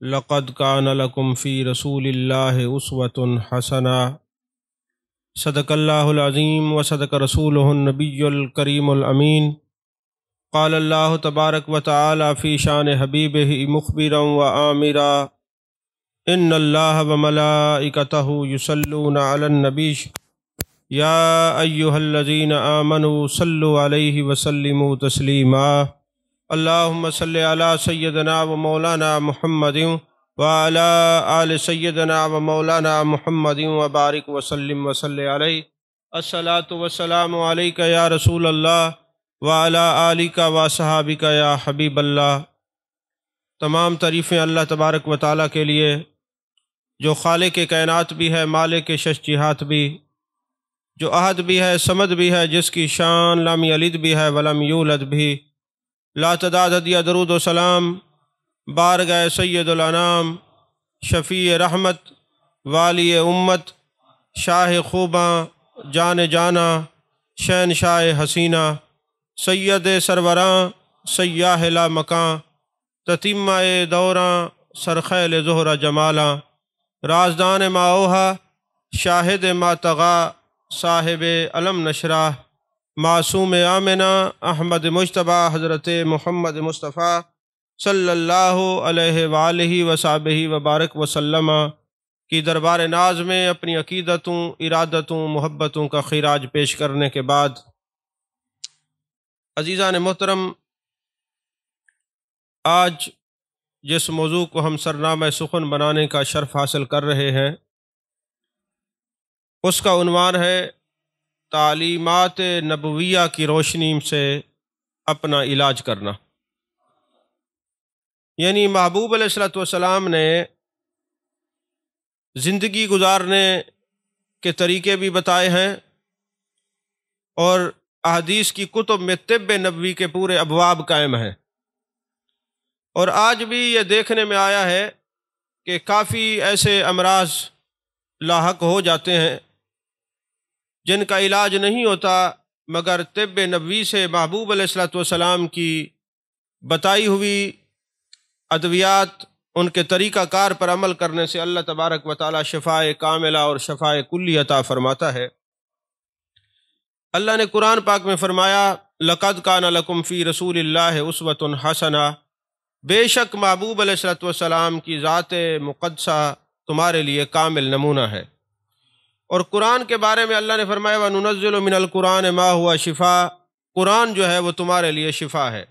لقد كان لكم في رسول الله أسوة حسنة صدق الله العظيم وصدق رسوله النبي الكريم الأمين. قال الله تبارك وتعالى في شان حبيبه مخبرا وآمرا إن الله وملائكته يصلون على النبي يا أيها الذين آمنوا صلوا عليه وسلموا تسليما. اللهم صل على سيدنا ومولانا محمد وعلى آل سيدنا ومولانا محمد وبارك وسلم وصل عليه. الصلاة والسلام عليك يا رسول الله وعلى آلك وصحابك یا حبیب اللہ. تمام تعریفیں اللہ تبارک و تعالیٰ کے لیے جو خالق کائنات بھی ہے، مالک شش جہات بھی، جو احد بھی ہے، صمد بھی ہے، جس کی شان لم یلد بھی ہے ولم یولد بھی. لا تعداد ہدیہ درود و سلام بارگاہ سید الانام، شفیع رحمت، والی امت، شاہ خوباں، جان جانا، شہنشاہ حسینہ، سید سروراں، سیاہ لا مکاں، تتیمہ دوراں، سرخیل زہرہ جمالاں، رازدان ما اوہا، شاہد ما طغا، صاحب علم نشرہ، معصوم آمنہ، احمد مجتبی، حضرت محمد مصطفیٰ صلی اللہ علیہ وآلہ وصحبہ وبارک وسلم کی دربار ناز میں اپنی عقیدتوں، ارادتوں، محبتوں کا خراج پیش کرنے کے بعد، عزیزان محترم، آج جس موضوع کو ہم سرنامہ سخن بنانے کا شرف حاصل کر رہے ہیں، اس کا عنوان ہے تعلیمات نبویہ کی روشنی سے اپنا علاج کرنا. یعنی محبوب علیہ السلام نے زندگی گزارنے کے طریقے بھی بتائے ہیں، اور احادیث کی کتب میں طب نبوی کے پورے ابواب قائم ہیں. اور آج بھی یہ دیکھنے میں آیا ہے کہ کافی ایسے امراض لاحق ہو جاتے ہیں جن کا علاج نہیں ہوتا، مگر طب نبوی سے محبوب علیہ السلام کی بتائی ہوئی ادویات، ان کے طریقہ کار پر عمل کرنے سے اللہ تبارک و تعالی شفاء کاملہ اور شفاء کلی عطا فرماتا ہے. اللہ نے قرآن پاک میں فرمایا، لقد کان لکم فی رسول اللہ اسوۃ حسنہ، بے شک محبوب علیہ السلام کی ذات مقدسہ تمہارے لیے کامل نمونہ ہے. اور قرآن کے بارے میں اللہ نے فرمایا وَنُنَزِّلُ مِنَ الْقُرْآنِ مَا هُوَ شِفَاء، قرآن جو ہے وہ تمہارے لیے شفا ہے.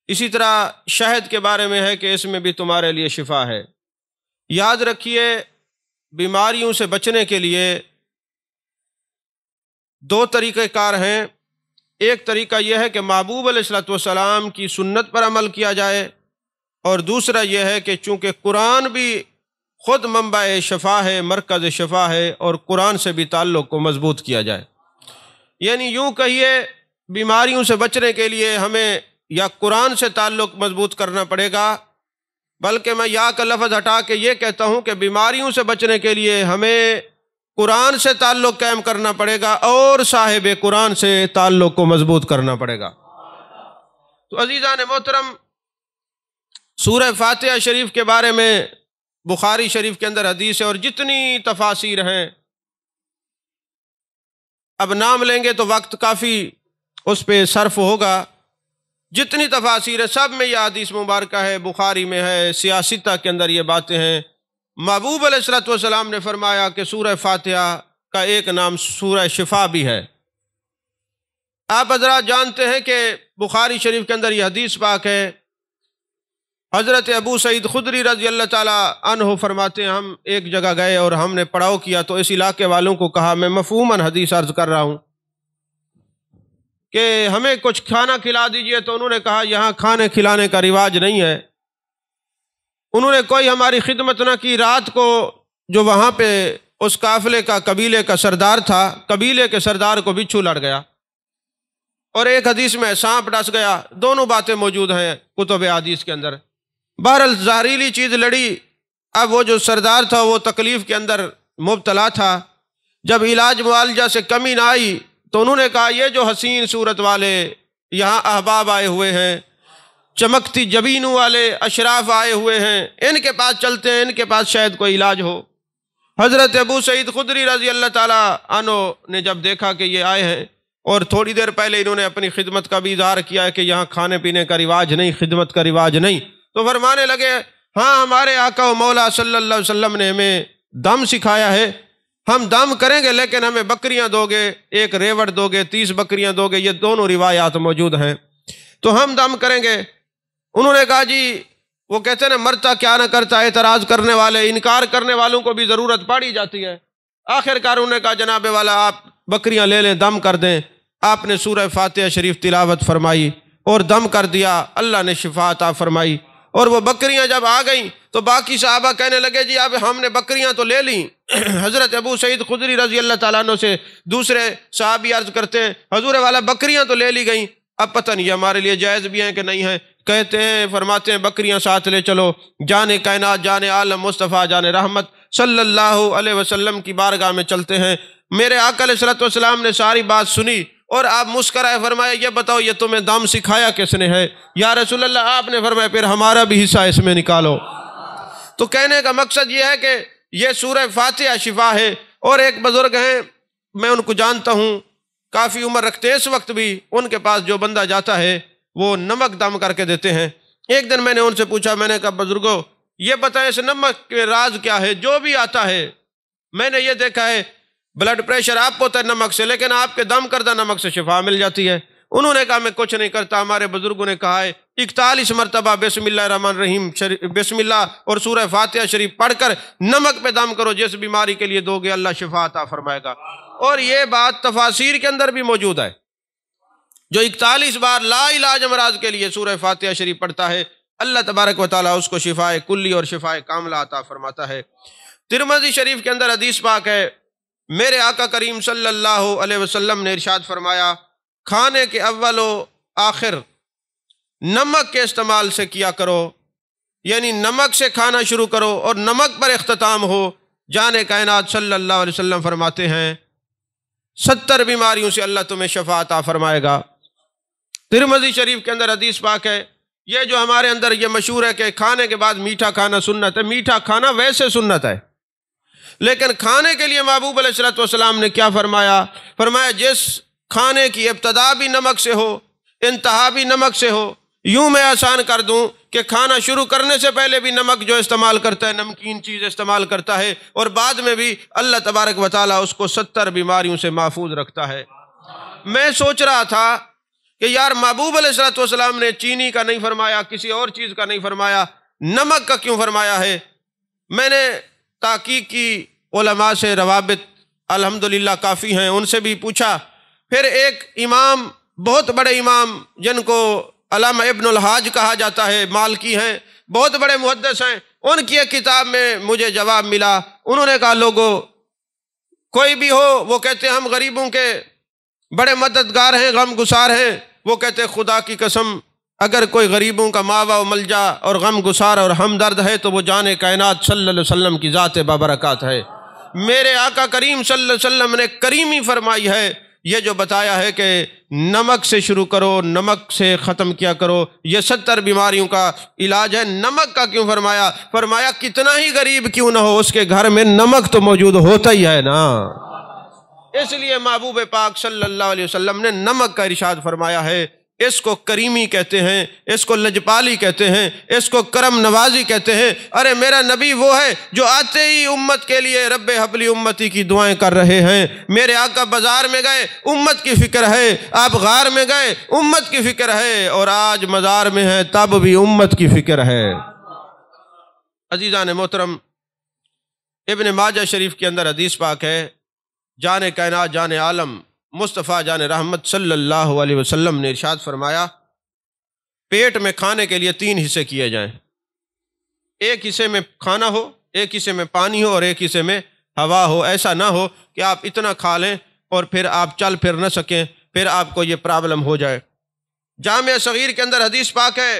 اسی طرح شہد کے بارے میں ہے کہ اس میں بھی تمہارے لیے شفا ہے. یاد رکھیے، بیماریوں سے بچنے کے لیے دو طریقہ کار ہیں. ایک طریقہ یہ ہے کہ محبوب علیہ السلام کی سنت پر عمل کیا جائے، اور دوسرا یہ ہے کہ چونکہ قرآن بھی خود منبع شفا ہے، مرکز شفا ہے، اور قرآن سے بھی تعلق کو مضبوط کیا جائے. یعنی یوں کہیے، بیماریوں سے بچنے کے لیے ہمیں یا قرآن سے تعلق مضبوط کرنا پڑے گا، بلکہ میں یا کا لفظ ہٹا کے یہ کہتا ہوں کہ بیماریوں سے بچنے کے لیے ہمیں قرآن سے تعلق قائم کرنا پڑے گا اور صاحب قرآن سے تعلق کو مضبوط کرنا پڑے گا. تو عزیزان محترم، سورہ فاتحہ شریف کے بارے میں بخاری شریف کے اندر حدیث ہے، اور جتنی تفاسیر ہیں، اب نام لیں گے تو وقت کافی اس پہ صرف ہوگا. جتنی تفاسیر ہے سب میں یہ حدیث مبارکہ ہے، بخاری میں ہے، سیاستہ کے اندر یہ باتیں ہیں. محبوب علیہ السلام نے فرمایا کہ سورہ فاتحہ کا ایک نام سورہ شفا بھی ہے. آپ حضرات جانتے ہیں کہ بخاری شریف کے اندر یہ حدیث پاک ہے. حضرت ابو سعید خدری رضی اللہ تعالیٰ عنہ فرماتے ہیں، ہم ایک جگہ گئے اور ہم نے پڑاؤ کیا تو اس علاقے والوں کو کہا، میں مفہوماً حدیث عرض کر رہا ہوں، کہ ہمیں کچھ کھانا کھلا دیجئے. تو انہوں نے کہا یہاں کھانے کھلانے کا رواج نہیں ہے. انہوں نے کوئی ہماری خدمت نہ کی. رات کو جو وہاں پہ اس قافلے کا قبیلے کا سردار تھا، قبیلے کے سردار کو بچھو لڑ گیا، اور ایک حدیث میں سانپ ڈس گیا. دونوں باتیں موجود ہیں کتب حدیث کے اندر. بہرحال زہریلی چیز لڑی. اب وہ جو سردار تھا وہ تکلیف کے اندر مبتلا تھا. جب علاج معالجہ سے کمی نہ آئی تو انہوں نے کہا، یہ جو حسین صورت والے یہاں احباب آئے ہوئے ہیں، چمکتی جبینوں والے اشراف آئے ہوئے ہیں، ان کے پاس چلتے ہیں، ان کے پاس شاید کوئی علاج ہو۔ حضرت ابو سعید خدری رضی اللہ تعالیٰ عنہ نے جب دیکھا کہ یہ آئے ہیں اور تھوڑی دیر پہلے انہوں نے اپنی خدمت کا بھی اظہار کیا ہے کہ یہاں کھانے پینے کا رواج نہیں، خدمت کا رواج نہیں، تو فرمانے لگے ہاں ہمارے آقا و مولا صلی اللہ علیہ وسلم نے ہمیں دم سکھایا ہے، ہم دم کریں گے لیکن ہمیں بکریاں دو گے، ایک ریوڑ دو گے، 30 بکریاں دو گے، یہ دونوں روایات موجود ہیں، تو ہم دم کریں گے۔ انہوں نے کہا جی وہ کہتے ہیں نا مرتا کیا نہ کرتا، اعتراض کرنے والے، انکار کرنے والوں کو بھی ضرورت پڑی جاتی ہے۔ آخر کار انہوں نے کہا جناب والا آپ بکریاں لے لیں، دم کر دیں۔ آپ نے سورہ فاتحہ شریف تلاوت فرمائی اور دم کر دیا، اللہ نے شفا عطا فرمائی، اور وہ بکریاں جب آ گئیں تو باقی صحابہ کہنے لگے جی اب ہم نے بکریاں تو لے لیں۔ حضرت ابو سعید خدری رضی اللہ تعالیٰ عنہ سے دوسرے صحابی عرض کرتے ہیں حضور والا بکریاں تو لے لی گئیں، اب پتہ نہیں ہمارے لیے جائز بھی ہیں کہ نہیں ہیں۔ کہتے ہیں فرماتے ہیں بکریاں ساتھ لے چلو، جان کائنات، جان عالم مصطفیٰ، جان رحمت صلی اللہ علیہ وسلم کی بارگاہ میں چلتے ہیں۔ میرے آقا علیہ الصلوۃ والسلام نے ساری بات سنی اور آپ مسکرائے، فرمایا یہ بتاؤ یہ تمہیں دم سکھایا کس نے ہے؟ یا رسول اللہ آپ نے فرمایا پھر ہمارا بھی حصہ اس میں نکالو۔ تو کہنے کا مقصد یہ ہے کہ یہ سورہ فاتحہ شفا ہے۔ اور ایک بزرگ ہیں میں ان کو جانتا ہوں، کافی عمر رکھتے اس وقت بھی، ان کے پاس جو بندہ جاتا ہے وہ نمک دم کر کے دیتے ہیں۔ ایک دن میں نے ان سے پوچھا، میں نے کہا بزرگوں یہ بتائیں اس نمک کے راز کیا ہے؟ جو بھی آتا ہے میں نے یہ دیکھا ہے بلڈ پریشر آپ کو ہوتا ہے نمک سے، لیکن آپ کے دم کردہ نمک سے شفا مل جاتی ہے۔ انہوں نے کہا میں کچھ نہیں کرتا، ہمارے بزرگوں نے کہا ہے 41 مرتبہ بسم اللہ الرحمن الرحیم بسم اللہ اور سورہ فاتحہ شریف پڑھ کر نمک پہ دم کرو، جس بیماری کے لیے دو گے اللہ شفا عطا فرمائے گا۔ اور یہ بات تفاسیر کے اندر بھی موجود ہے، جو 41 بار لا علاج امراض کے لیے سورہ فاتحہ شریف پڑھتا ہے اللہ تبارک و تعالیٰ اس کو شفاء کلی اور شفاء کاملہ عطا فرماتا ہے۔ ترمذی شریف کے اندر حدیث پاک ہے، میرے آقا کریم صلی اللہ علیہ وسلم نے ارشاد فرمایا کھانے کے اول و آخر نمک کے استعمال سے کیا کرو، یعنی نمک سے کھانا شروع کرو اور نمک پر اختتام ہو۔ جان کائنات صلی اللہ علیہ وسلم فرماتے ہیں 70 بیماریوں سے اللہ تمہیں شفا عطا فرمائے گا۔ ترمذی شریف کے اندر حدیث پاک ہے، یہ جو ہمارے اندر یہ مشہور ہے کہ کھانے کے بعد میٹھا کھانا سنت ہے، میٹھا کھانا ویسے سنت ہے، لیکن کھانے کے لیے محبوب علیہ الصلوۃ والسلام نے کیا فرمایا؟ فرمایا جس کھانے کی ابتدا بھی نمک سے ہو انتہا بھی نمک سے ہو، یوں میں آسان کر دوں کہ کھانا شروع کرنے سے پہلے بھی نمک جو استعمال کرتا ہے، نمکین چیز استعمال کرتا ہے، اور بعد میں بھی اللہ تبارک و تعالیٰ اس کو 70 بیماریوں سے محفوظ رکھتا ہے۔ میں سوچ رہا تھا کہ یار محبوب علیہ الصلوۃ والسلام نے چینی کا نہیں فرمایا، کسی اور چیز کا نہیں فرمایا، نمک کا کیوں فرمایا ہے؟ میں نے تحقیق کی، علماء سے روابط الحمدللہ کافی ہیں، ان سے بھی پوچھا۔ پھر ایک امام، بہت بڑے امام جن کو علامہ ابن الحاج کہا جاتا ہے، مالکی ہیں، بہت بڑے محدث ہیں، ان کی ایک کتاب میں مجھے جواب ملا۔ انہوں نے کہا لوگوں کوئی بھی ہو، وہ کہتے ہیں ہم غریبوں کے بڑے مددگار ہیں، غم گسار ہیں، وہ کہتے ہیں خدا کی قسم اگر کوئی غریبوں کا ماوا و ملجا اور غم گسار اور ہمدرد ہے تو وہ جان کائنات صلی اللہ علیہ وسلم کی ذات بابرکات ہے۔ میرے آقا کریم صلی اللہ علیہ وسلم نے کریمی فرمائی ہے، یہ جو بتایا ہے کہ نمک سے شروع کرو، نمک سے ختم کیا کرو، یہ 70 بیماریوں کا علاج ہے۔ نمک کا کیوں فرمایا؟ فرمایا کتنا ہی غریب کیوں نہ ہو اس کے گھر میں نمک تو موجود ہوتا ہی ہے نا، اس لیے محبوب پاک صلی اللہ علیہ وسلم نے نمک کا ارشاد فرمایا ہے۔ اس کو کریمی کہتے ہیں، اس کو لجپالی کہتے ہیں، اس کو کرم نوازی کہتے ہیں۔ ارے میرا نبی وہ ہے جو آتے ہی امت کے لیے رب حبلی امتی کی دعائیں کر رہے ہیں۔ میرے آقا بازار میں گئے امت کی فکر ہے، آپ غار میں گئے امت کی فکر ہے، اور آج مزار میں ہے تب بھی امت کی فکر ہے۔ عزیزان محترم، ابن ماجہ شریف کے اندر حدیث پاک ہے، جان کائنات جان عالم مصطفیٰ جان رحمت صلی اللہ علیہ وسلم نے ارشاد فرمایا پیٹ میں کھانے کے لیے 3 حصے کیے جائیں، ایک حصے میں کھانا ہو، ایک حصے میں پانی ہو، اور ایک حصے میں ہوا ہو۔ ایسا نہ ہو کہ آپ اتنا کھا لیں اور پھر آپ چل پھر نہ سکیں، پھر آپ کو یہ پرابلم ہو جائے۔ جامع صغیر کے اندر حدیث پاک ہے،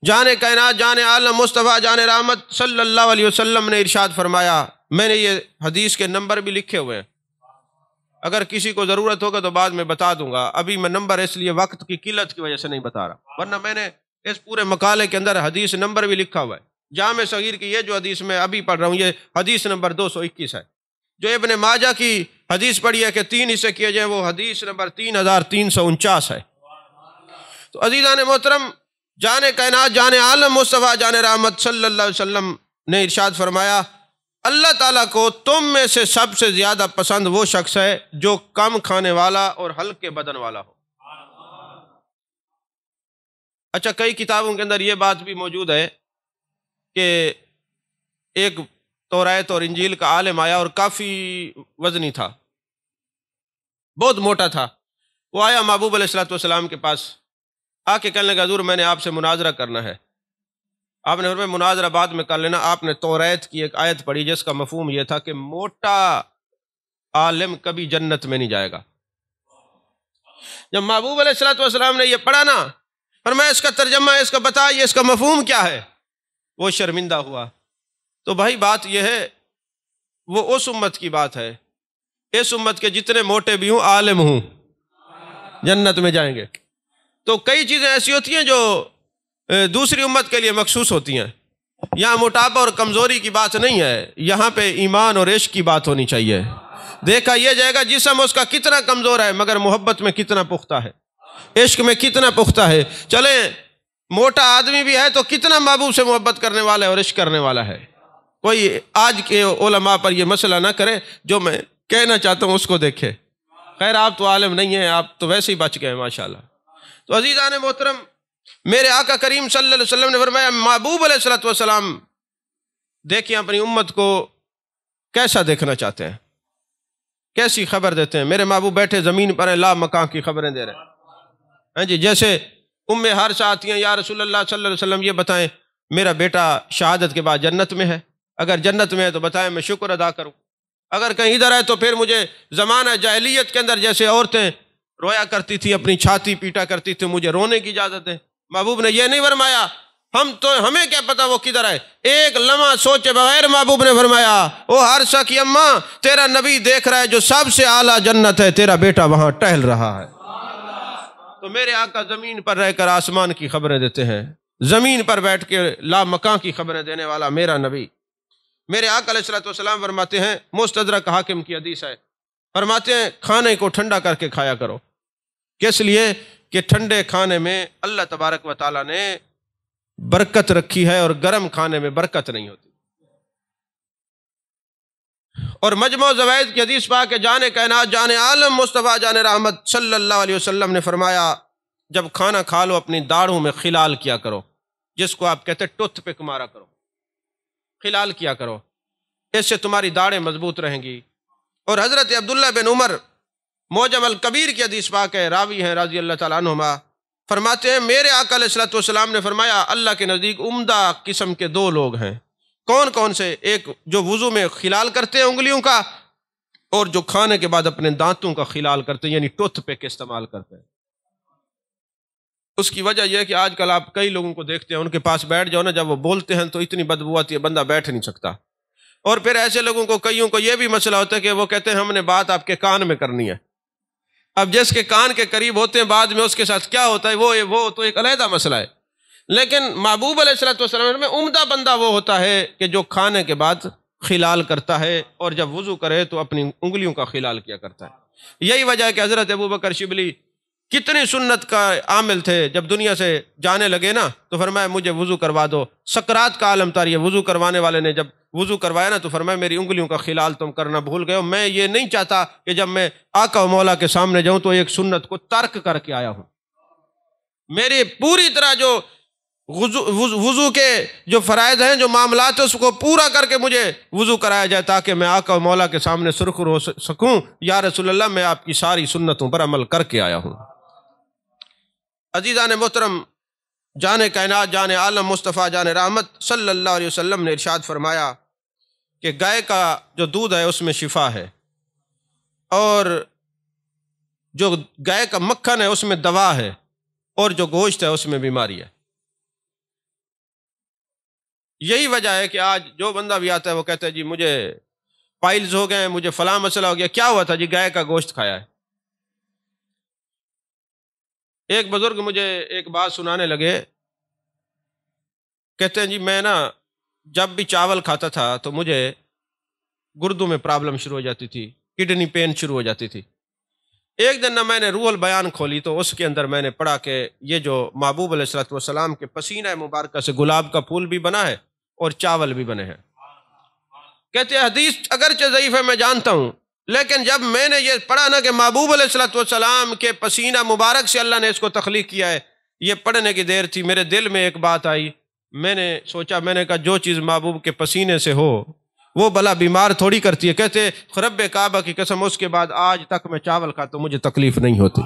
جان کائنات جان عالم مصطفیٰ جان رحمت صلی اللہ علیہ وسلم نے ارشاد فرمایا، میں نے یہ حدیث کے نمبر بھی لکھے ہوئے ہیں، اگر کسی کو ضرورت ہوگا تو بعد میں بتا دوں گا، ابھی میں نمبر اس لیے وقت کی قلت کی وجہ سے نہیں بتا رہا، ورنہ میں نے اس پورے مقالے کے اندر حدیث نمبر بھی لکھا ہوا ہے۔ جامع صغیر کی یہ جو حدیث میں ابھی پڑھ رہا ہوں یہ حدیث نمبر 221 ہے۔ جو ابن ماجہ کی حدیث پڑھی ہے کہ 3 حصے کیے جائیں، وہ حدیث نمبر 3349 ہے۔ تو عزیزان محترم، جان کائنات، جان عالم مصطفیٰ، جان رحمت صلی اللہ علیہ وسلم نے ارشاد فرمایا، اللہ تعالیٰ کو تم میں سے سب سے زیادہ پسند وہ شخص ہے جو کم کھانے والا اور ہلکے بدن والا ہو۔ اچھا، کئی کتابوں کے اندر یہ بات بھی موجود ہے کہ ایک توریت اور انجیل کا عالم آیا اور کافی وزنی تھا، بہت موٹا تھا۔ وہ آیا محبوب علیہ الصلوۃ والسلام کے پاس، آ کے کہنے لگا حضور میں نے آپ سے مناظرہ کرنا ہے۔ آپ نے فرمایا مناظرہ بعد میں کر لینا۔ آپ نے توریت کی ایک آیت پڑھی جس کا مفہوم یہ تھا کہ موٹا عالم کبھی جنت میں نہیں جائے گا۔ جب محبوب علیہ الصلوۃ والسلام نے یہ پڑھا نا، فرمایا اس کا ترجمہ، اس کا بتائیے اس کا مفہوم کیا ہے؟ وہ شرمندہ ہوا۔ تو بھائی بات یہ ہے، وہ اس امت کی بات ہے، اس امت کے جتنے موٹے بھی ہوں، عالم ہوں، جنت میں جائیں گے۔ تو کئی چیزیں ایسی ہوتی ہیں جو دوسری امت کے لیے مخصوص ہوتی ہیں۔ یہاں موٹاپا اور کمزوری کی بات نہیں ہے، یہاں پہ ایمان اور عشق کی بات ہونی چاہیے۔ دیکھا یہ جائے گا جسم اس کا کتنا کمزور ہے مگر محبت میں کتنا پختہ ہے، عشق میں کتنا پختہ ہے۔ چلیں موٹا آدمی بھی ہے تو کتنا محبوب سے محبت کرنے والا ہے اور عشق کرنے والا ہے۔ کوئی آج کے علماء پر یہ مسئلہ نہ کرے، جو میں کہنا چاہتا ہوں اس کو دیکھے۔ خیر آپ تو عالم نہیں ہیں، آپ تو ویسے ہی بچ گئے ماشاءاللہ۔ تو عزیزان محترم، میرے آقا کریم صلی اللہ علیہ وسلم نے فرمایا، محبوب علیہ الصلوۃ والسلام دیکھیں اپنی امت کو کیسا دیکھنا چاہتے ہیں، کیسی خبر دیتے ہیں۔ میرے محبوب بیٹھے زمین پر ہیں، لا مکان کی خبریں دے رہے ہیں جی۔ جیسے ام حارثہ آتی ہیں، یا رسول اللہ صلی اللہ علیہ وسلم یہ بتائیں میرا بیٹا شہادت کے بعد جنت میں ہے، اگر جنت میں ہے تو بتائیں میں شکر ادا کروں، اگر کہیں ادھر ہے تو پھر مجھے زمانہ جاہلیت کے اندر جیسے عورتیں رویا کرتی تھی، اپنی چھاتی پیٹا کرتی تھی، مجھے رونے کی اجازت ہے۔ محبوب نے یہ نہیں فرمایا ہمیں کیا پتا وہ کدھر ہے، ایک لمحہ سوچے بغیر محبوب نے فرمایا، او حارثہ کی اماں، تیرا نبی دیکھ رہا ہے جو سب سے اعلیٰ جنت ہے، تیرا بیٹا وہاں ٹہل رہا ہے۔ تو میرے آقا زمین پر رہ کر آسمان کی خبریں دیتے ہیں، زمین پر بیٹھ کے لا مکان کی خبریں دینے والا میرا نبی۔ میرے آقا علیہ الصلوۃ والسلام فرماتے ہیں، مستدرک حاکم کی حدیث ہے، فرماتے ہیں کھانے کو ٹھنڈا کر کے کھایا کرو۔ کس لیے؟ کہ ٹھنڈے کھانے میں اللہ تبارک و تعالیٰ نے برکت رکھی ہے اور گرم کھانے میں برکت نہیں ہوتی۔ اور مجموع زوائد کی حدیث پاک کہ جان کائنات، جان عالم مصطفیٰ، جان رحمت صلی اللہ علیہ وسلم نے فرمایا، جب کھانا کھا لو اپنی داڑھوں میں خلال کیا کرو، جس کو آپ کہتے ہیں ٹوتھ پک مارا کرو، خلال کیا کرو، اس سے تمہاری داڑھیں مضبوط رہیں گی۔ اور حضرت عبداللہ بن عمر معجم الکبیر کی حدیث پاک ہے، راوی ہیں رضی اللہ تعالیٰ عنہما، فرماتے ہیں میرے آقا علیہ الصلوۃ والسلام نے فرمایا، اللہ کے نزدیک عمدہ قسم کے 2 لوگ ہیں۔ کون کون سے؟ ایک جو وضو میں خلال کرتے ہیں انگلیوں کا، اور جو کھانے کے بعد اپنے دانتوں کا خلال کرتے ہیں، یعنی ٹوتھ پک استعمال کرتے ہیں۔ اس کی وجہ یہ ہے کہ آج کل آپ کئی لوگوں کو دیکھتے ہیں، ان کے پاس بیٹھ جاؤ نا، جب وہ بولتے ہیں تو اتنی بدبو آتی ہے بندہ بیٹھ نہیں سکتا۔ اور پھر ایسے لوگوں کو، کئیوں کو یہ بھی مسئلہ ہوتا ہے کہ وہ کہتے ہیں ہم نے بات آپ کے کان میں کرنی ہے۔ اب جس کے کان کے قریب ہوتے ہیں بعد میں اس کے ساتھ کیا ہوتا ہے وہ تو ایک علیحدہ مسئلہ ہے، لیکن محبوب علیہ الصلوۃ والسلام میں عمدہ بندہ وہ ہوتا ہے کہ جو کھانے کے بعد خلال کرتا ہے، اور جب وضو کرے تو اپنی انگلیوں کا خلال کیا کرتا ہے۔ یہی وجہ ہے کہ حضرت ابوبکر شبلی کتنی سنت کا عامل تھے، جب دنیا سے جانے لگے نا تو فرمایا مجھے وضو کروا دو۔ سکرات کا عالم تھا یہ، وضو کروانے والے نے جب وضو کروایا نا تو فرمایا میری انگلیوں کا خلال تم کرنا بھول گئے ہو، میں یہ نہیں چاہتا کہ جب میں آقا و مولا کے سامنے جاؤں تو ایک سنت کو ترک کر کے آیا ہوں۔ میری پوری طرح جو وضو کے جو فرائض ہیں، جو معاملات ہیں، اس کو پورا کر کے مجھے وضو کرایا جائے تاکہ میں آقا و مولا کے سامنے سرخر ہو سکوں۔ یا رسول اللہ میں آپ کی ساری سنتوں پر عمل کر کے آیا ہوں۔ عزیزان محترم، جان کائنات، جان عالم مصطفیٰ، جان رحمت صلی اللہ علیہ وسلم نے ارشاد فرمایا کہ گائے کا جو دودھ ہے اس میں شفا ہے، اور جو گائے کا مکھن ہے اس میں دوا ہے، اور جو گوشت ہے اس میں بیماری ہے۔ یہی وجہ ہے کہ آج جو بندہ بھی آتا ہے وہ کہتا ہے جی مجھے پائلز ہو گئے، مجھے فلاں مسئلہ ہو گیا۔ کیا ہوا تھا؟ جی گائے کا گوشت کھایا ہے۔ ایک بزرگ مجھے ایک بات سنانے لگے کہتے ہیں جی میں نا جب بھی چاول کھاتا تھا تو مجھے گردوں میں پرابلم شروع ہو جاتی تھی، کڈنی پین شروع ہو جاتی تھی۔ ایک دن نہ میں نے روح البیان کھولی تو اس کے اندر میں نے پڑھا کہ یہ جو محبوب علیہ الصلوۃ والسلام کے پسینہ مبارکہ سے گلاب کا پھول بھی بنا ہے اور چاول بھی بنے ہیں۔ کہتے ہیں حدیث اگرچہ ضعیف ہے میں جانتا ہوں، لیکن جب میں نے یہ پڑھا نا کہ محبوب علیہ الصلوۃ والسلام کے پسینہ مبارک سے اللہ نے اس کو تخلیق کیا ہے، یہ پڑھنے کی دیر تھی، میرے دل میں ایک بات آئی، میں نے سوچا، میں نے کہا جو چیز محبوب کے پسینے سے ہو وہ بلا بیمار تھوڑی کرتی ہے۔ کہتے رب کعبہ کی قسم اس کے بعد آج تک میں چاول کھاتا ہوں مجھے تکلیف نہیں ہوتی۔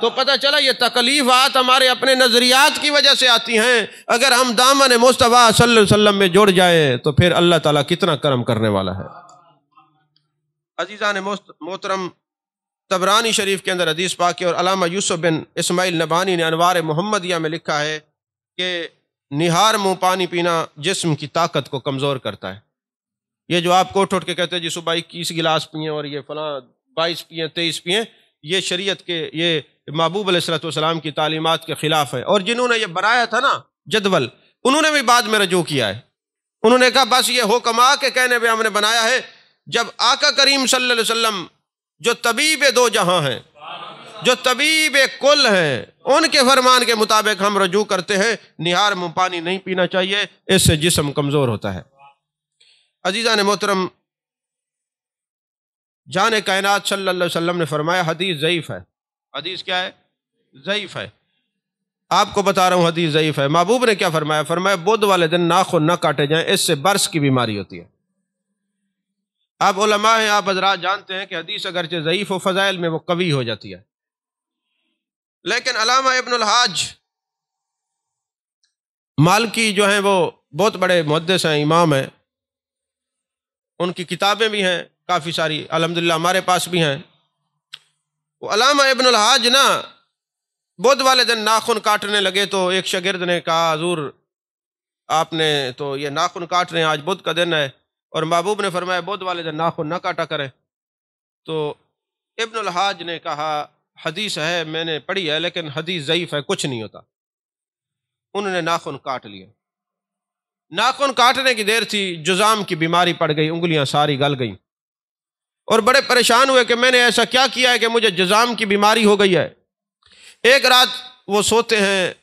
تو پتہ چلا یہ تکلیفات ہمارے اپنے نظریات کی وجہ سے آتی ہیں، اگر ہم دامن مصطفیٰ صلی اللہ علیہ وسلم میں جڑ جائیں تو پھر اللہ تعالیٰ کتنا کرم کرنے والا ہے۔ عزیزان محترم، طبرانی شریف کے اندر حدیث پاک ہے اور علامہ یوسف بن اسماعیل نبہانی نے انوار محمدیہ میں لکھا ہے کہ نہار منہ پانی پینا جسم کی طاقت کو کمزور کرتا ہے۔ یہ جو آپ کو اٹھ کے کہتے ہیں جی صبح 21 گلاس پئیں اور یہ فلاں 22 پئیں 23 پئیں، یہ شریعت کے، یہ محبوب علیہ الصلوۃ والسلام کی تعلیمات کے خلاف ہے۔ اور جنہوں نے یہ بنایا تھا نا جدول، انہوں نے بھی بعد میں رجوع کیا ہے، انہوں نے کہا بس یہ حکم آ کے کہنے پہ ہم نے بنایا ہے، جب آقا کریم صلی اللہ علیہ وسلم جو طبیب دو جہاں ہیں، جو طبیب کل ہیں، ان کے فرمان کے مطابق ہم رجوع کرتے ہیں، نہار منہ پانی نہیں پینا چاہیے، اس سے جسم کمزور ہوتا ہے۔ عزیزان محترم، جان کائنات صلی اللہ علیہ وسلم نے فرمایا حدیث ضعیف ہے۔ حدیث کیا ہے؟ ضعیف ہے۔ آپ کو بتا رہا ہوں حدیث ضعیف ہے۔ محبوب نے کیا فرمایا؟ فرمایا بدھ والے دن ناخن نہ کاٹے جائیں، اس سے برس کی بیماری ہوتی ہے۔ آپ علماء ہیں، آپ حضرات جانتے ہیں کہ حدیث اگرچہ ضعیف و فضائل میں وہ قوی ہو جاتی ہے، لیکن علامہ ابن الحاج مالکی جو ہیں وہ بہت بڑے محدث ہیں، امام ہیں، ان کی کتابیں بھی ہیں کافی ساری، الحمدللہ ہمارے پاس بھی ہیں۔ وہ علامہ ابن الحاج نا بدھ والے دن ناخن کاٹنے لگے تو ایک شاگرد نے کہا حضور آپ نے تو یہ ناخن کاٹ رہے ہیں، آج بدھ کا دن ہے، اور محبوب نے فرمایا بدھ والے دن ناخن نہ کاٹا کریں۔ تو ابن الحاج نے کہا حدیث ہے، میں نے پڑھی ہے، لیکن حدیث ضعیف ہے، کچھ نہیں ہوتا۔ انہوں نے ناخن کاٹ لیے۔ ناخن کاٹنے کی دیر تھی، جذام کی بیماری پڑ گئی، انگلیاں ساری گل گئیں، اور بڑے پریشان ہوئے کہ میں نے ایسا کیا کیا ہے کہ مجھے جذام کی بیماری ہو گئی ہے۔ ایک رات وہ سوتے ہیں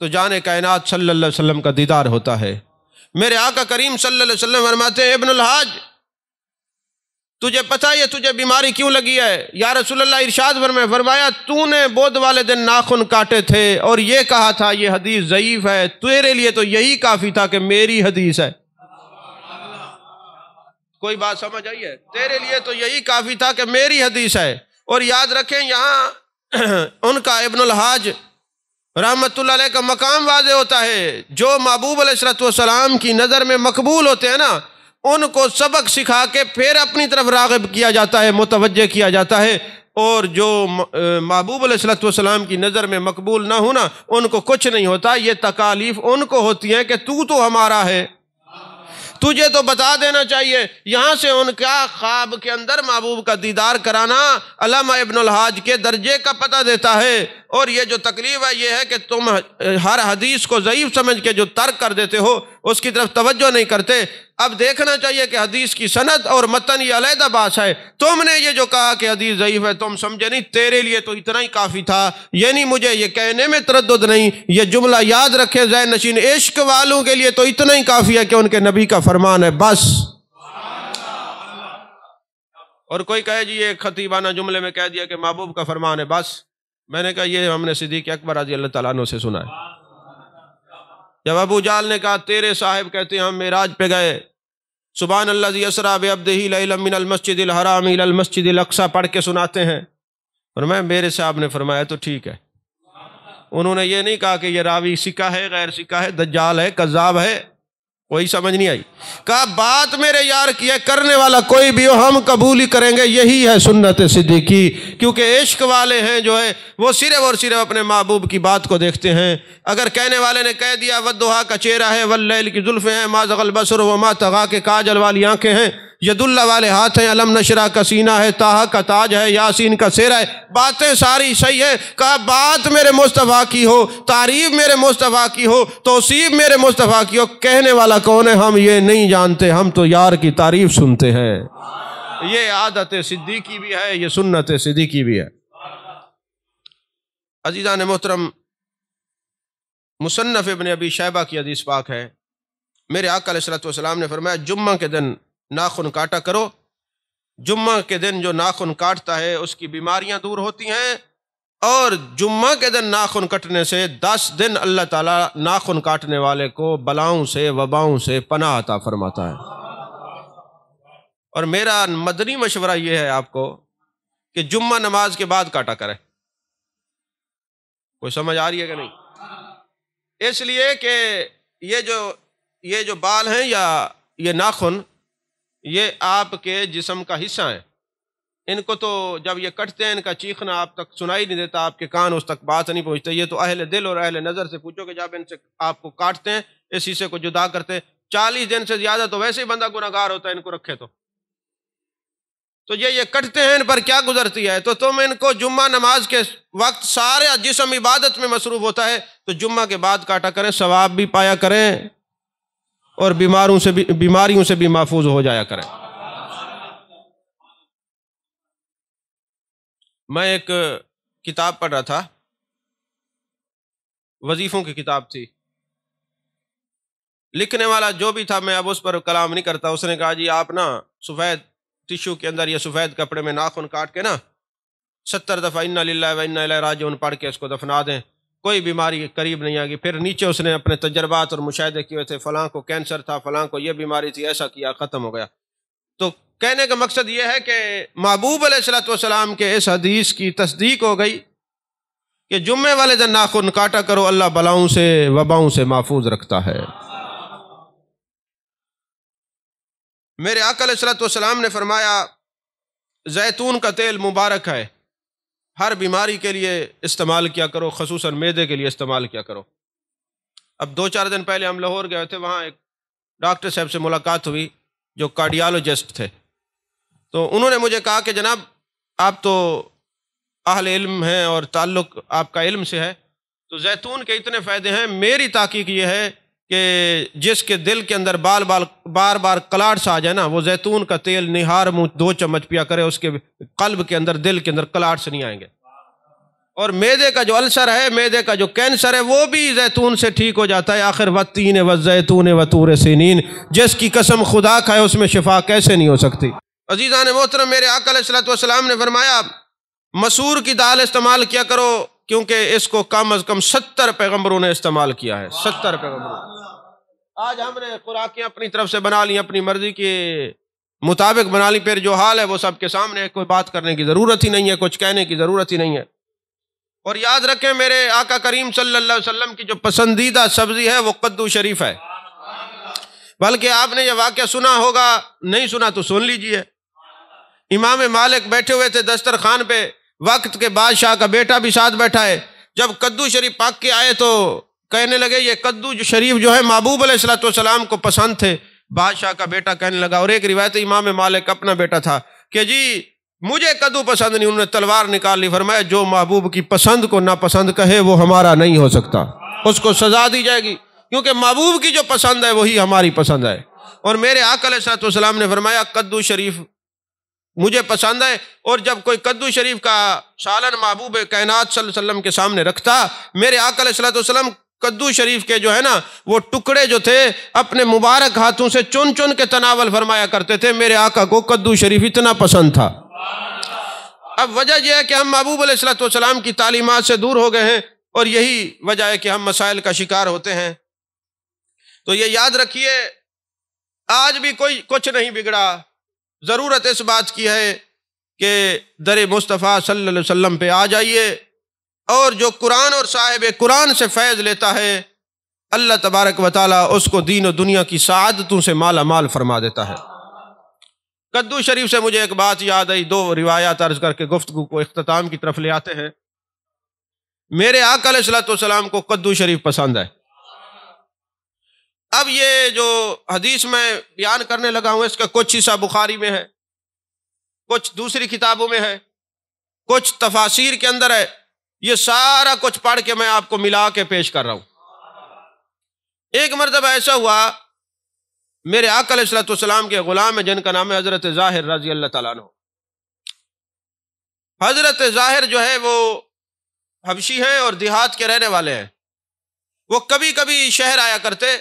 تو جان کائنات صلی اللہ علیہ وسلم کا دیدار ہوتا ہے۔ میرے آقا کریم صلی اللہ علیہ وسلم فرماتے ہیں ابن الحاج تجھے پتہ ہے تجھے بیماری کیوں لگی ہے؟ یا رسول اللہ ارشاد فرمایا تو نے بدھ والے دن ناخن کاٹے تھے اور یہ کہا تھا یہ حدیث ضعیف ہے، تیرے لیے تو یہی کافی تھا کہ میری حدیث ہے۔ کوئی بات سمجھ آئی ہے؟ تیرے لیے تو یہی کافی تھا کہ میری حدیث ہے۔ اور یاد رکھیں یہاں ان کا ابن الحاج رحمت اللہ علیہ کا مقام واضح ہوتا ہے، جو محبوب علیہ الصلوۃ والسلام کی نظر میں مقبول ہوتے ہیں نا، ان کو سبق سکھا کے پھر اپنی طرف راغب کیا جاتا ہے، متوجہ کیا جاتا ہے، اور جو محبوب علیہ الصلوۃ والسلام کی نظر میں مقبول نہ ہونا ان کو کچھ نہیں ہوتا۔ یہ تکالیف ان کو ہوتی ہیں کہ تو ہمارا ہے، تجھے تو بتا دینا چاہیے۔ یہاں سے ان کا خواب کے اندر محبوب کا دیدار کرانا علامہ ابن الحاج کے درجے کا پتہ دیتا ہے۔ اور یہ جو تکلیف ہے یہ ہے کہ تم ہر حدیث کو ضعیف سمجھ کے جو ترک کر دیتے ہو، اس کی طرف توجہ نہیں کرتے۔ اب دیکھنا چاہیے کہ حدیث کی سند اور متن یہ علیحدہ بات ہے۔ تم نے یہ جو کہا کہ حدیث ضعیف ہے تم سمجھے نہیں، تیرے لیے تو اتنا ہی کافی تھا، یعنی مجھے یہ کہنے میں تردد نہیں، یہ جملہ یاد رکھے ذہن نشین، عشق والوں کے لیے تو اتنا ہی کافی ہے کہ ان کے نبی کا فرمان ہے، بس۔ اور کوئی کہے جی یہ خطیبانہ جملے میں کہہ دیا کہ محبوب کا فرمان ہے، بس۔ میں نے کہا یہ ہم نے صدیق اکبر رضی اللہ تعالیٰ عنہ سے سنا ہے۔ جب ابو جہل نے کہا تیرے صاحب کہتے ہیں ہم معراج پہ گئے، سبحان الذی اسریٰ بعبدہ لیلا من المسجد الحرام الی المسجد الاقصیٰ پڑھ کے سناتے ہیں، فرمایا میرے صاحب نے فرمایا تو ٹھیک ہے۔ انہوں نے یہ نہیں کہا کہ یہ راوی سکہ ہے، غیر سکہ ہے، دجال ہے، کذاب ہے، کوئی سمجھ نہیں آئی۔ کہا بات میرے یار کی ہے، کرنے والا کوئی بھی ہو ہم قبول ہی کریں گے، یہی ہے سنت صدیقی، کیونکہ عشق والے ہیں جو ہے وہ صرف اور صرف اپنے محبوب کی بات کو دیکھتے ہیں۔ اگر کہنے والے نے کہہ دیا والضحیٰ کا چہرہ ہے، واللیل کی زلفیں ہیں، ما زغ البصر وما طغیٰ کے کاجل والی آنکھیں ہیں، ید اللہ والے ہاتھ ہیں، علم نشرہ کا سینہ ہے، طٰہٰ کا تاج ہے، یاسین کا سہرہ ہے، باتیں ساری صحیح ہیں۔ کہا بات میرے مصطفیٰ کی ہو، تعریف میرے مصطفیٰ کی ہو، توصیف میرے مصطفیٰ کی ہو، کہنے والا کون ہے ہم یہ نہیں جانتے، ہم تو یار کی تعریف سنتے ہیں۔ یہ عادت صدیقی بھی ہے، یہ سنت صدیقی بھی ہے۔ عزیزان محترم، مصنف ابن ابی شیبہ کی حدیث پاک ہے، میرے آقا علیہ الصلوۃ والسلام نے فرمایا جمعہ کے دن ناخن کاٹا کرو، جمعہ کے دن جو ناخن کاٹتا ہے اس کی بیماریاں دور ہوتی ہیں، اور جمعہ کے دن ناخن کٹنے سے 10 دن اللہ تعالیٰ ناخن کاٹنے والے کو بلاؤں سے وباؤں سے پناہ عطا فرماتا ہے۔ اور میرا مدنی مشورہ یہ ہے آپ کو کہ جمعہ نماز کے بعد کاٹا کرے۔ کوئی سمجھ آ رہی ہے کہ نہیں؟ اس لیے کہ یہ جو بال ہیں یا یہ ناخن، یہ آپ کے جسم کا حصہ ہیں، ان کو تو جب یہ کٹتے ہیں ان کا چیخنا آپ تک سنائی نہیں دیتا، آپ کے کان اس تک بات نہیں پہنچتے۔ یہ تو اہل دل اور اہل نظر سے پوچھو کہ جب ان سے آپ کو کاٹتے ہیں، اس حصے کو جدا کرتے ہیں، 40 دن سے زیادہ تو ویسے ہی بندہ گناہگار ہوتا ہے ان کو رکھے تو یہ کٹتے ہیں، ان پر کیا گزرتی ہے؟ تو تم ان کو جمعہ نماز کے وقت سارے جسم عبادت میں مصروف ہوتا ہے تو جمعہ کے بعد کاٹا کریں، ثواب بھی پایا کریں اور بیماریوں سے بھی محفوظ ہو جایا کریں۔ میں ایک کتاب پڑھ رہا تھا، وظیفوں کی کتاب تھی، لکھنے والا جو بھی تھا، میں اب اس پر کلام نہیں کرتا، اس نے کہا جی آپ نا سفید ٹشو کے اندر یا سفید کپڑے میں ناخن کاٹ کے نا 70 دفعہ انا للہ و انا الیہ راجعون پڑھ کے اس کو دفنا دیں، کوئی بیماری قریب نہیں آئے گی۔ پھر نیچے اس نے اپنے تجربات اور مشاہدے کیے تھے، فلاں کو کینسر تھا، فلاں کو یہ بیماری تھی، ایسا کیا، ختم ہو گیا۔ تو کہنے کا مقصد یہ ہے کہ محبوب علیہ الصلوۃ والسلام کے اس حدیث کی تصدیق ہو گئی کہ جمعے والے دن ناخن کاٹا کرو، اللہ بلاؤں سے وباؤں سے محفوظ رکھتا ہے۔ میرے آقا علیہ الصلوۃ والسلام نے فرمایا زیتون کا تیل مبارک ہے، ہر بیماری کے لیے استعمال کیا کرو، خصوصاً معدے کے لیے استعمال کیا کرو۔ اب 2-4 دن پہلے ہم لاہور گئے تھے، وہاں ایک ڈاکٹر صاحب سے ملاقات ہوئی جو کارڈیالوجسٹ تھے، تو انہوں نے مجھے کہا کہ جناب آپ تو اہل علم ہیں اور تعلق آپ کا علم سے ہے، تو زیتون کے اتنے فائدے ہیں، میری تحقیق یہ ہے کہ جس کے دل کے اندر بار بار کلاٹس آ جائے نا، وہ زیتون کا تیل نہار منہ 2 چمچ پیا کرے، اس کے قلب کے اندر دل کے اندر کلاٹس نہیں آئیں گے۔ اور معدے کا جو السر ہے، معدے کا جو کینسر ہے، وہ بھی زیتون سے ٹھیک ہو جاتا ہے۔ آخر والتین والزیتون وطور سینین، جس کی قسم خدا کھائے اس میں شفا کیسے نہیں ہو سکتی؟ عزیزان محترم، میرے آقا علیہ الصلوۃ والسلام نے فرمایا مسور کی دال استعمال کیا کرو، کیونکہ اس کو کم از کم 70 پیغمبروں نے استعمال کیا ہے، 70 پیغمبروں۔ آج ہم نے خوراکیں اپنی طرف سے بنا لی، اپنی مرضی کے مطابق بنا لی، پھر جو حال ہے وہ سب کے سامنے ہے، کوئی بات کرنے کی ضرورت ہی نہیں ہے، کچھ کہنے کی ضرورت ہی نہیں ہے۔ اور یاد رکھیں میرے آقا کریم صلی اللہ علیہ وسلم کی جو پسندیدہ سبزی ہے وہ کدو شریف ہے، بلکہ آپ نے یہ واقعہ سنا ہوگا، نہیں سنا تو سن لیجئے۔ امام مالک بیٹھے ہوئے تھے دسترخوان پہ، وقت کے بادشاہ کا بیٹا بھی ساتھ بیٹھا ہے، جب کدو شریف پاک کے آئے تو کہنے لگے یہ کدو شریف جو ہے محبوب علیہ الصلوۃ والسلام کو پسند تھے۔ بادشاہ کا بیٹا کہنے لگا، اور ایک روایت امام مالک اپنا بیٹا تھا، کہ جی مجھے کدو پسند نہیں۔ انہوں نے تلوار نکال لی، فرمایا جو محبوب کی پسند کو ناپسند کہے وہ ہمارا نہیں ہو سکتا، اس کو سزا دی جائے گی، کیونکہ محبوب کی جو پسند ہے وہی ہماری پسند ہے۔ اور میرے آقا علیہ الصلوۃ والسلام نے فرمایا کدو شریف مجھے پسند ہے، اور جب کوئی کدو شریف کا سالن محبوب کائنات صلی اللہ علیہ وسلم کے سامنے رکھتا، میرے آقا علیہ الصلوۃ والسلام کدو شریف کے جو ہے نا وہ ٹکڑے جو تھے اپنے مبارک ہاتھوں سے چن چن کے تناول فرمایا کرتے تھے۔ میرے آقا کو کدو شریف اتنا پسند تھا۔ اب وجہ یہ ہے کہ ہم محبوب علیہ الصلوۃ والسلام کی تعلیمات سے دور ہو گئے ہیں، اور یہی وجہ ہے کہ ہم مسائل کا شکار ہوتے ہیں۔ تو یہ یاد رکھیے آج بھی کوئی کچھ نہیں بگڑا، ضرورت اس بات کی ہے کہ در مصطفیٰ صلی اللہ علیہ وسلم پہ آ جائیے، اور جو قرآن اور صاحب قرآن سے فیض لیتا ہے اللہ تبارک و تعالیٰ اس کو دین و دنیا کی سعادتوں سے مالا مال فرما دیتا ہے۔ کدو شریف سے مجھے ایک بات یاد آئی، 2 روایات عرض کر کے گفتگو کو اختتام کی طرف لے آتے ہیں۔ میرے آقا علیہ الصلوۃ والسلام کو کدو شریف پسند ہے، اب یہ جو حدیث میں بیان کرنے لگا ہوں اس کا کچھ حصہ بخاری میں ہے، کچھ دوسری کتابوں میں ہے، کچھ تفاسیر کے اندر ہے، یہ سارا کچھ پڑھ کے میں آپ کو ملا کے پیش کر رہا ہوں۔ ایک مرتبہ ایسا ہوا، میرے آقا علیہ الصلوۃ والسلام کے غلام ہے جن کا نام ہے حضرت ظاہر رضی اللہ تعالیٰ عنہ۔ حضرت ظاہر جو ہے وہ حبشی ہیں اور دیہات کے رہنے والے ہیں، وہ کبھی کبھی شہر آیا کرتے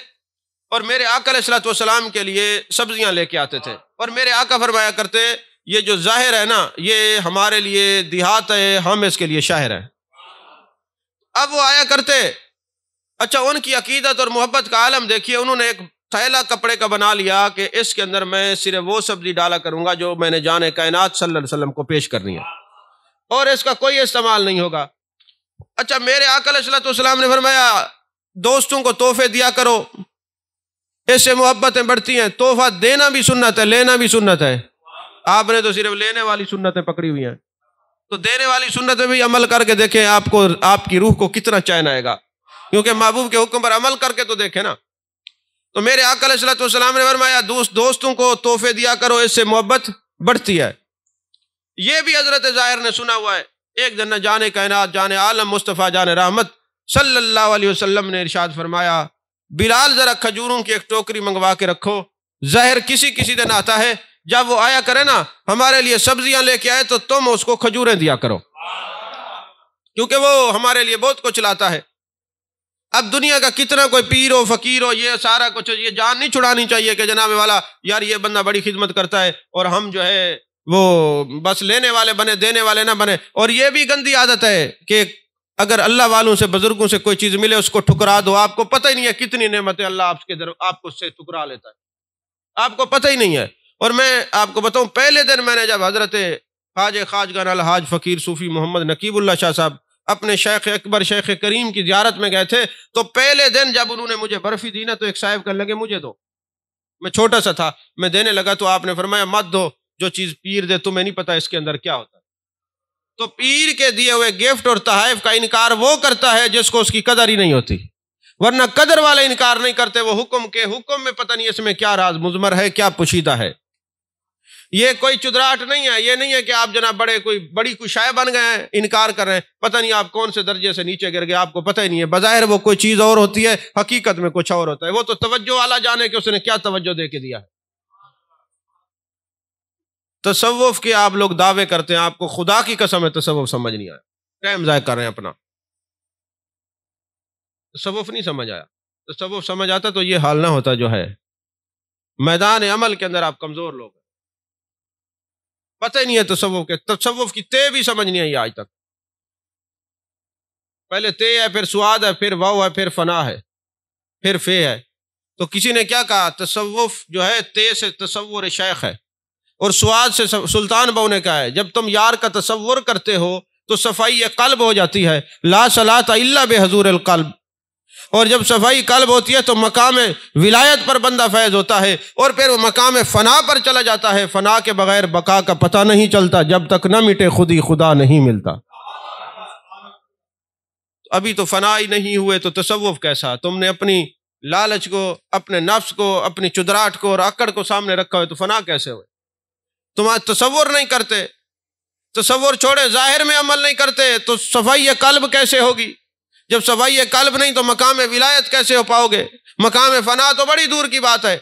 اور میرے آقا علیہ الصلوۃ والسلام کے لیے سبزیاں لے کے آتے تھے، اور میرے آقا فرمایا کرتے یہ جو ظاہر ہے نا یہ ہمارے لیے دیہات ہے، ہم اس کے لیے شہر ہیں۔ اب وہ آیا کرتے، اچھا ان کی عقیدت اور محبت کا عالم دیکھیے، انہوں نے ایک تھیلا کپڑے کا بنا لیا کہ اس کے اندر میں صرف وہ سبزی ڈالا کروں گا جو میں نے جان کائنات صلی اللہ علیہ وسلم کو پیش کرنی ہے، اور اس کا کوئی استعمال نہیں ہوگا۔ اچھا میرے آقا علیہ الصلوۃ والسلام نے فرمایا دوستوں کو تحفے دیا کرو، اس سے محبتیں بڑھتی ہیں، تحفہ دینا بھی سنت ہے، لینا بھی سنت ہے۔ آپ نے تو صرف لینے والی سنتیں پکڑی ہوئی ہیں، تو دینے والی سنتیں بھی عمل کر کے دیکھیں، آپ کی روح کو کتنا چین آئے گا، کیونکہ محبوب کے حکم پر عمل کر کے تو دیکھیں نا۔ تو میرے آقا علیہ الصلوۃ والسلام نے فرمایا دوستوں کو تحفے دیا کرو، اس سے محبت بڑھتی ہے۔ یہ بھی حضرت ظاہر نے سنا ہوا ہے۔ ایک دن جان کائنات جان عالم مصطفیٰ جان رحمت صلی اللہ علیہ وسلم نے ارشاد فرمایا بلال ذرا کھجوروں کی ایک ٹوکری منگوا کے رکھو، ظاہر کسی دن آتا ہے، جب وہ آیا کرے نا ہمارے لیے سبزیاں لے کے آئے تو تم اس کو کھجوریں دیا کرو، کیونکہ وہ ہمارے لیے بہت کچھ لاتا ہے۔ اب دنیا کا کتنا کوئی پیر ہو فقیر ہو، یہ سارا کچھ، یہ جان نہیں چھڑانی چاہیے کہ جناب والا یار یہ بندہ بڑی خدمت کرتا ہے اور ہم جو ہے وہ بس لینے والے بنے، دینے والے نہ بنے۔ اور یہ بھی گندی عادت ہے کہ اگر اللہ والوں سے بزرگوں سے کوئی چیز ملے اس کو ٹھکرا دو، آپ کو پتہ ہی نہیں ہے کتنی نعمتیں اللہ آپ کو اس سے ٹھکرا لیتا ہے، آپ کو پتہ ہی نہیں ہے۔ اور میں آپ کو بتاؤں پہلے دن میں نے جب حضرت خواجہ خواجگان الحاج فقیر صوفی محمد نقیب اللہ شاہ صاحب اپنے شیخ اکبر شیخ کریم کی زیارت میں گئے تھے، تو پہلے دن جب انہوں نے مجھے برفی دی نا تو ایک صاحب کہنے لگے مجھے دو، میں چھوٹا سا تھا، میں دینے لگا تو آپ نے فرمایا مت دو، جو چیز پیر دے تمہیں نہیں پتا اس کے اندر کیا ہوتا ہے۔ تو پیر کے دیے ہوئے گفٹ اور تحائف کا انکار وہ کرتا ہے جس کو اس کی قدر ہی نہیں ہوتی، ورنہ قدر والے انکار نہیں کرتے، وہ حکم میں پتہ نہیں اس میں کیا راز مضمر ہے، کیا پوشیدہ ہے۔ یہ کوئی چدراہٹ نہیں ہے، یہ نہیں ہے کہ آپ جناب بڑی کوئی شے بن گئے ہیں، انکار کر رہے ہیں، پتہ نہیں آپ کون سے درجے سے نیچے گر گئے، آپ کو پتہ ہی نہیں ہے، بظاہر وہ کوئی چیز اور ہوتی ہے، حقیقت میں کچھ اور ہوتا ہے، وہ تو توجہ والا جانے کہ اس نے کیا توجہ دے کے دیا ہے۔ تصوف کے آپ لوگ دعوے کرتے ہیں، آپ کو خدا کی قسم ہے تصوف سمجھ نہیں آیا، ٹائم ضائع کر رہے ہیں اپنا، تصوف نہیں سمجھ آیا۔ تصوف سمجھ آتا تو یہ حال نہ ہوتا جو ہے، میدان عمل کے اندر آپ کمزور لوگ ہیں، پتہ ہی نہیں ہے تصوف کی تے بھی سمجھ نہیں آئی آج تک۔ پہلے تے ہے، پھر سواد ہے، پھر واو ہے، پھر فنا ہے، پھر فے ہے۔ تو کسی نے کیا کہا، تصوف جو ہے تے سے تصور شیخ ہے اور سواد سے سلطان بہو نے کہا ہے جب تم یار کا تصور کرتے ہو تو صفائی قلب ہو جاتی ہے، لا صلاۃ الا بحضور القلب، اور جب صفائی قلب ہوتی ہے تو مقام ولایت پر بندہ فیض ہوتا ہے، اور پھر وہ مقام فنا پر چلا جاتا ہے، فنا کے بغیر بقا کا پتہ نہیں چلتا، جب تک نہ مٹے خود ہی خدا نہیں ملتا۔ ابھی تو فنا ہی نہیں ہوئے تو تصوف کیسا؟ تم نے اپنی لالچ کو، اپنے نفس کو، اپنی چدراہٹ کو اور اکڑ کو سامنے رکھا ہوئے تو فنا کیسے ہوئے؟ تم تصور نہیں کرتے، تصور چھوڑے ظاہر میں عمل نہیں کرتے تو صفائی قلب کیسے ہوگی؟ جب صفائی قلب نہیں تو مقام ولایت کیسے ہو پاؤ گے؟ مقام فنا تو بڑی دور کی بات ہے،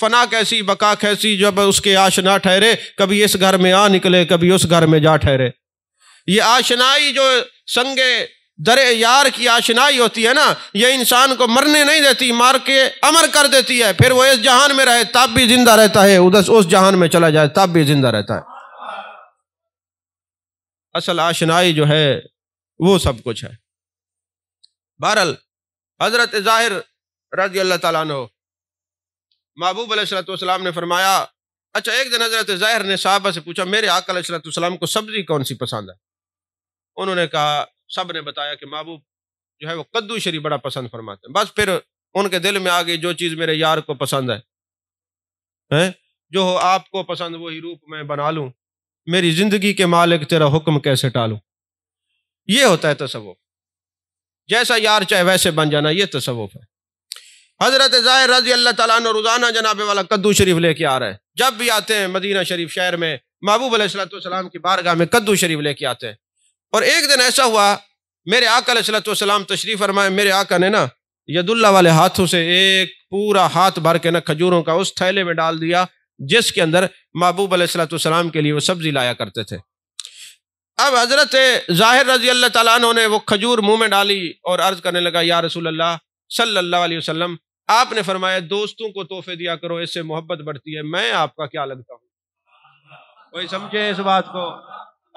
فنا کیسی بقا کیسی جب اس کے آشنا ٹھہرے، کبھی اس گھر میں آ نکلے کبھی اس گھر میں جا ٹھہرے۔ یہ آشنائی جو سنگے در یار کی آشنائی ہوتی ہے نا، یہ انسان کو مرنے نہیں دیتی، مار کے امر کر دیتی ہے، پھر وہ اس جہان میں رہے تب بھی زندہ رہتا ہے، اس جہان میں چلا جائے تب بھی زندہ رہتا ہے۔ اصل آشنائی جو ہے وہ سب کچھ ہے۔ بہرحال حضرت ظاہر رضی اللہ تعالیٰ عنہ، محبوب علیہ الصلوۃ والسلام نے فرمایا، اچھا ایک دن حضرت ظاہر نے صحابہ سے پوچھا میرے آقا علیہ الصلوۃ والسلام کو سبزی کون سی پسند ہے؟ انہوں نے کہا، سب نے بتایا کہ محبوب جو ہے وہ کدو شری بڑا پسند فرماتے ہیں۔ بس پھر ان کے دل میں آ گئی جو چیز میرے یار کو پسند ہے، جو ہو آپ کو پسند وہی روپ میں بنا لوں، میری زندگی کے مالک تیرا حکم کیسے ٹالوں۔ یہ ہوتا ہے تصوف، جیسا یار چاہے ویسے بن جانا، یہ تصوف ہے۔ حضرت ظاہر رضی اللہ تعالیٰ عنہ روزانہ جناب والا کدو شریف لے کے آ رہے ہیں. جب بھی آتے ہیں مدینہ شریف شہر میں محبوب علیہ السلام کی بارگاہ میں کدو شریف لے کے آتے ہیں. اور ایک دن ایسا ہوا میرے آقا علیہ السلام تشریف فرمائے، میرے آقا نے نا ید اللہ والے ہاتھوں سے ایک پورا ہاتھ بھر کے نا کھجوروں کا اس تھیلے میں ڈال دیا جس کے اندر محبوب علیہ السلام کے لیے وہ سبزی لایا کرتے تھے. اب حضرت ظاہر رضی اللہ تعالیٰ عنہ نے وہ کھجور منہ میں ڈالی اور عرض کرنے لگا یا رسول اللہ صلی اللہ علیہ وسلم، آپ نے فرمایا دوستوں کو تحفے دیا کرو، اس سے محبت بڑھتی ہے، میں آپ کا کیا لگتا ہوں؟ کوئی سمجھے اس بات کو؟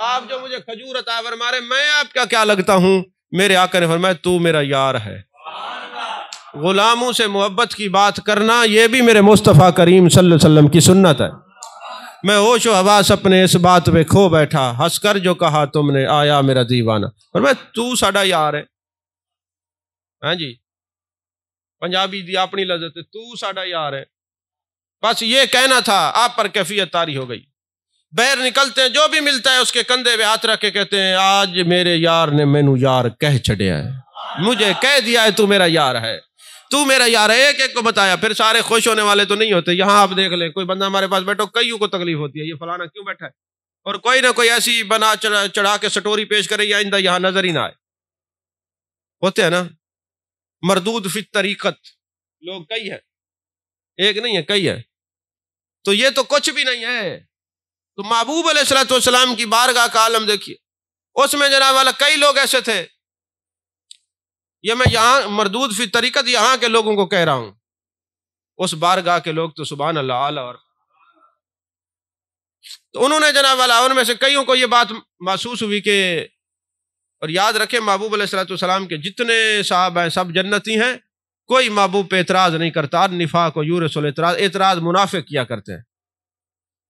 آپ جو مجھے کھجور عطا فرما رہے میں آپ کا کیا لگتا ہوں؟ میرے آقا نے فرمایا تو میرا یار ہے. غلاموں سے محبت کی بات کرنا یہ بھی میرے مصطفیٰ کریم صلی اللہ علیہ وسلم کی سنت ہے. میں ہوش و حواس اپنے اس بات پہ کھو بیٹھا، ہنس کر جو کہا تم نے آیا میرا دیوانہ. فرمایا تو ساڈا یار ہے. ہاں جی پنجابی دی اپنی لذت ہے، تو ساڈا یار ہے. بس یہ کہنا تھا، آپ پر کیفیت طاری ہو گئی. باہر نکلتے ہیں جو بھی ملتا ہے اس کے کندھے پہ ہاتھ رکھ کے کہتے ہیں آج میرے یار نے مینو یار کہہ چھڑیا ہے، مجھے کہہ دیا ہے تو میرا یار ہے، تو میرا یار ہے. ایک ایک کو بتایا. پھر سارے خوش ہونے والے تو نہیں ہوتے. یہاں آپ دیکھ لیں کوئی بندہ ہمارے پاس بیٹھو کئیوں کو تکلیف ہوتی ہے یہ فلانا کیوں بیٹھا ہے، اور کوئی نہ کوئی ایسی بنا چڑھا کے سٹوری پیش کرے یا آئندہ یہاں نظر ہی نہ آئے. ہوتے ہیں نا مردود فی طریقت، لوگ کئی ہیں، ایک نہیں ہے کئی ہے. تو یہ تو کچھ بھی نہیں ہے. تو محبوب علیہ السلام کی بارگاہ کا عالم دیکھیے، اس میں جناب والا کئی لوگ ایسے تھے. یہ میں یہاں مردود فی طریقت یہاں کے لوگوں کو کہہ رہا ہوں، اس بارگاہ کے لوگ تو سبحان اللہ اعلیٰ. اور تو انہوں نے جناب والا ان میں سے کئیوں کو یہ بات محسوس ہوئی کہ، اور یاد رکھیں محبوب علیہ السلام کے جتنے صحابہ ہیں سب جنتی ہیں، کوئی محبوب پہ اعتراض نہیں کرتا. نفاق و یورث الاعتراض منافق کیا کرتے ہیں.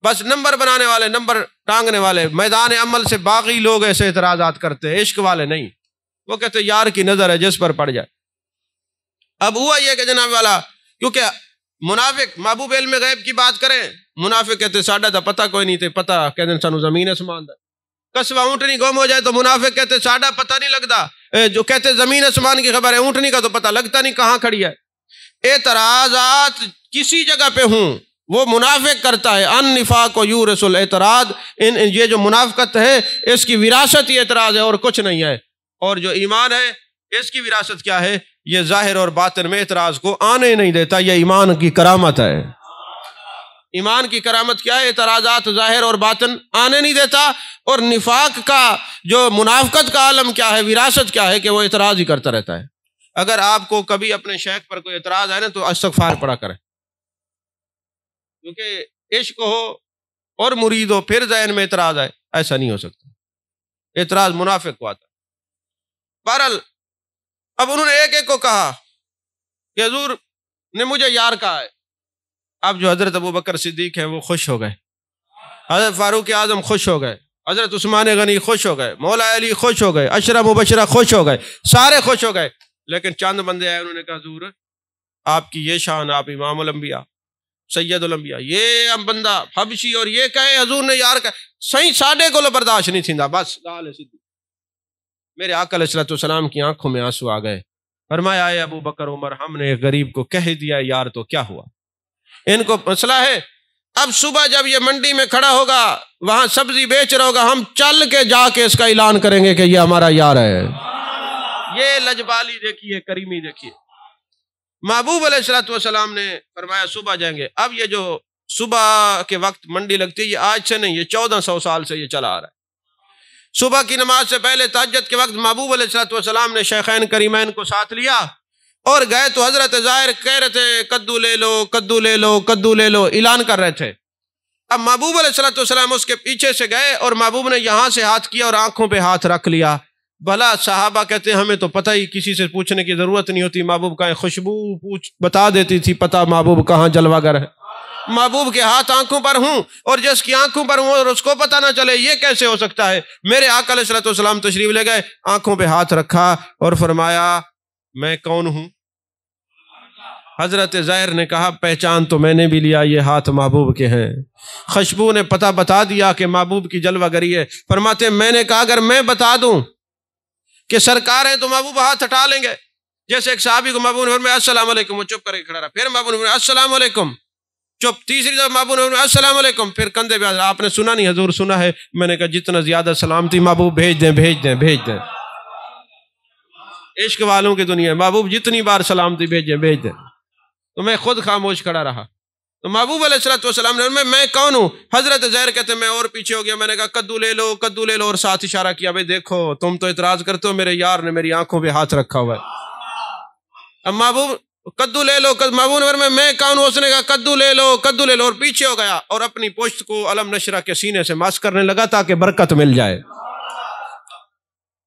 بس نمبر بنانے والے، نمبر ٹانگنے والے، میدان عمل سے باقی لوگ ایسے اعتراضات کرتے ہیں، عشق والے نہیں. وہ کہتے ہیں یار کی نظر ہے جس پر پڑ جائے. اب ہوا یہ کہ جناب والا کیونکہ منافق محبوب علم غیب کی بات کریں، منافق کہتے ساڈا دا پتہ کوئی نہیں تے پتہ کہتے سانو زمین اسمان دا. قصبہ اونٹنی گم ہو جائے تو منافق کہتے ساڈا پتہ نہیں لگتا، جو کہتے زمین اسمان کی خبر ہے، اونٹنی کا تو پتہ لگتا نہیں کہاں کھڑی ہے. اعتراضات کسی جگہ پہ ہوں وہ منافق کرتا ہے. ان نفاق و یورث الاعتراض، یہ جو منافقت ہے اس کی وراثت ہی اعتراض ہے اور کچھ نہیں ہے. اور جو ایمان ہے اس کی وراثت کیا ہے؟ یہ ظاہر اور باطن میں اعتراض کو آنے نہیں دیتا. یہ ایمان کی کرامت ہے. ایمان کی کرامت کیا ہے؟ اعتراضات ظاہر اور باطن آنے نہیں دیتا. اور نفاق کا جو منافقت کا عالم کیا ہے، وراثت کیا ہے کہ وہ اعتراض ہی کرتا رہتا ہے. اگر آپ کو کبھی اپنے شیخ پر کوئی اعتراض آئے نا تو استغفار پڑھا کریں، کیونکہ عشق ہو اور مرید ہو پھر ذہن میں اعتراض آئے، ایسا نہیں ہو سکتا. اعتراض منافق کو آتا. بہرحال اب انہوں نے ایک ایک کو کہا کہ حضور نے مجھے یار کہا ہے. اب جو حضرت ابو بکر صدیق ہیں وہ خوش ہو گئے، حضرت فاروق اعظم خوش ہو گئے، حضرت عثمان غنی خوش ہو گئے، مولا علی خوش ہو گئے، عشرہ مبشرہ خوش ہو گئے، سارے خوش ہو گئے. لیکن چند بندے آئے، انہوں نے کہا حضور آپ کی یہ شان، آپ امام الانبیاء سید الانبیاء، یہ ہم بندہ حبشی اور یہ کہے حضور نے یار کہا صحیح ساڈے کو برداشت نہیں تھیندا. بس گال سیدھی. میرے آقا علیہ السلام کی آنکھوں میں آنسو آ گئے. فرمایا اے ابو بکر عمر، ہم نے ایک غریب کو کہہ دیا یار تو کیا ہوا، ان کو مسئلہ ہے. اب صبح جب یہ منڈی میں کھڑا ہوگا، وہاں سبزی بیچ رہا ہوگا، ہم چل کے جا کے اس کا اعلان کریں گے کہ یہ ہمارا یار ہے. یہ لجبالی دیکھیے، کریمی دیکھیے. محبوب علیہ السلام نے فرمایا صبح جائیں گے. اب یہ جو صبح کے وقت منڈی لگتی ہے یہ آج سے نہیں، یہ 1400 سال سے یہ چلا آ رہا ہے. صبح کی نماز سے پہلے تہجد کے وقت محبوب علیہ السلام نے شیخین کریمین کو ساتھ لیا اور گئے تو حضرت ظاہر کہہ رہے تھے کدو لے لو، کدو لے لو، کدو لے لو، اعلان کر رہے تھے. اب محبوب علیہ السلام اس کے پیچھے سے گئے اور محبوب نے یہاں سے ہاتھ کیا اور آنکھوں پہ ہاتھ رکھ لیا. بھلا صحابہ کہتے ہیں ہمیں تو پتہ ہی کسی سے پوچھنے کی ضرورت نہیں ہوتی، محبوب کا خوشبو بتا دیتی تھی پتہ محبوب کہاں جلوہ گر ہے. محبوب کے ہاتھ آنکھوں پر ہوں اور جس کی آنکھوں پر ہوں اور اس کو پتہ نہ چلے، یہ کیسے ہو سکتا ہے؟ میرے آقا علیہ السلام تشریف لے گئے، آنکھوں پہ ہاتھ رکھا اور فرمایا میں کون ہوں؟ حضرت ظاہر نے کہا پہچان تو میں نے بھی لیا، یہ ہاتھ محبوب کے ہیں. خوشبو نے پتہ بتا دیا کہ محبوب کی جلوہ گری ہے. فرماتے میں نے کہا اگر میں بتا دوں کہ سرکار ہیں تو محبوب ہاتھ ہٹا لیں گے، جیسے ایک صحابی کو محبوب نے فرمایا السلام علیکم، وہ چپ کر کے کھڑا رہا، پھر محبوب نے فرمایا السلام علیکم، چپ، تیسری دفعہ محبوب نے فرمایا السلام علیکم، پھر کندھے پہ آپ نے سنا نہیں؟ حضور سنا ہے۔ میں نے کہا جتنا زیادہ سلامتی محبوب بھیج دیں بھیج دیں بھیج دیں، عشق والوں کی دنیا ہے، محبوب جتنی بار سلامتی بھیجیں بھیج دیں۔ تو میں خود خاموش کھڑا رہا۔ تو محبوب علیہ الصلوۃ والسلام نے میں کون ہوں؟ حضرت زہر کہتے ہیں میں اور پیچھے ہو گیا، میں نے کہا کدو لے لو کدو لے لو، اور ساتھ اشارہ کیا بھائی دیکھو تم تو اعتراض کرتے ہو، میرے یار نے میری آنکھوں پہ ہاتھ رکھا ہوا ہے۔ اب محبوب کدو لے لو، محبوب نے میں کون ہوں؟ اس نے کہا کدو لے لو کدو لے لو، اور پیچھے ہو گیا اور اپنی پشت کو علم نشرہ کے سینے سے مس کرنے لگا تاکہ برکت مل جائے۔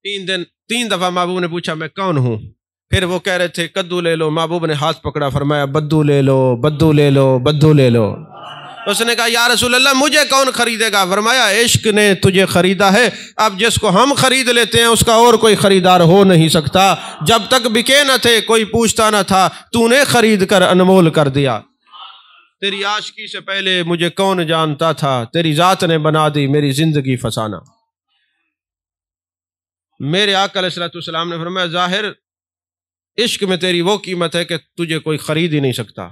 3 دفعہ محبوب نے پوچھا میں کون ہوں؟ پھر وہ کہہ رہے تھے کدو لے لو، محبوب نے ہاتھ پکڑا، فرمایا بدو لے لو بدو لے لو بدو لے لو۔ اس نے کہا یا رسول اللہ مجھے کون خریدے گا؟ فرمایا عشق نے تجھے خریدا ہے، اب جس کو ہم خرید لیتے ہیں اس کا اور کوئی خریدار ہو نہیں سکتا۔ جب تک بکے نہ تھے کوئی پوچھتا نہ تھا، تو نے خرید کر انمول کر دیا۔ تیری عاشقی سے پہلے مجھے کون جانتا تھا، تیری ذات نے بنا دی میری زندگی فسانہ۔ میرے آقا علیہ الصلوۃ والسلام نے فرمایا ظاہر عشق میں تیری وہ قیمت ہے کہ تجھے کوئی خرید ہی نہیں سکتا۔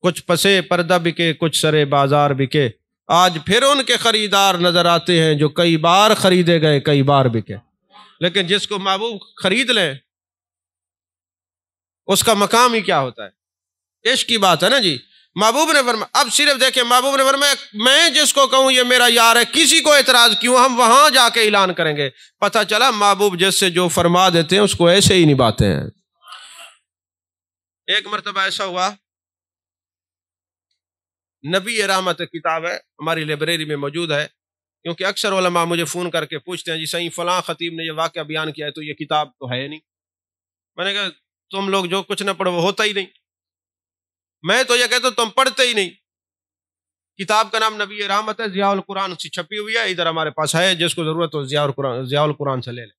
کچھ پسے پردہ بکے کچھ سرے بازار بکے، آج پھر ان کے خریدار نظر آتے ہیں جو کئی بار خریدے گئے کئی بار بکے۔ لیکن جس کو محبوب خرید لیں اس کا مقام ہی کیا ہوتا ہے؟ عشق کی بات ہے نا جی۔ محبوب نے فرمایا، اب صرف دیکھیں محبوب نے فرمایا میں جس کو کہوں یہ میرا یار ہے، کسی کو اعتراض کیوں، ہم وہاں جا کے اعلان کریں گے۔ پتہ چلا محبوب جس سے جو فرما دیتے ہیں اس کو ایسے ہی نبھاتے ہیں۔ ایک مرتبہ ایسا ہوا، نبی رحمت کتاب ہے ہماری لائبریری میں موجود ہے، کیونکہ اکثر علماء مجھے فون کر کے پوچھتے ہیں جی صحیح فلاں خطیب نے یہ واقعہ بیان کیا ہے تو یہ کتاب تو ہے نہیں۔ میں نے کہا تم لوگ جو کچھ نہ پڑھو وہ ہوتا ہی نہیں، میں تو یہ کہتا ہوں تم پڑھتے ہی نہیں۔ کتاب کا نام نبی رحمت ہے، ضیاء القرآن سے چھپی ہوئی ہے، ادھر ہمارے پاس ہے، جس کو ضرورت ہو ضیاء القرآن سے لے لے،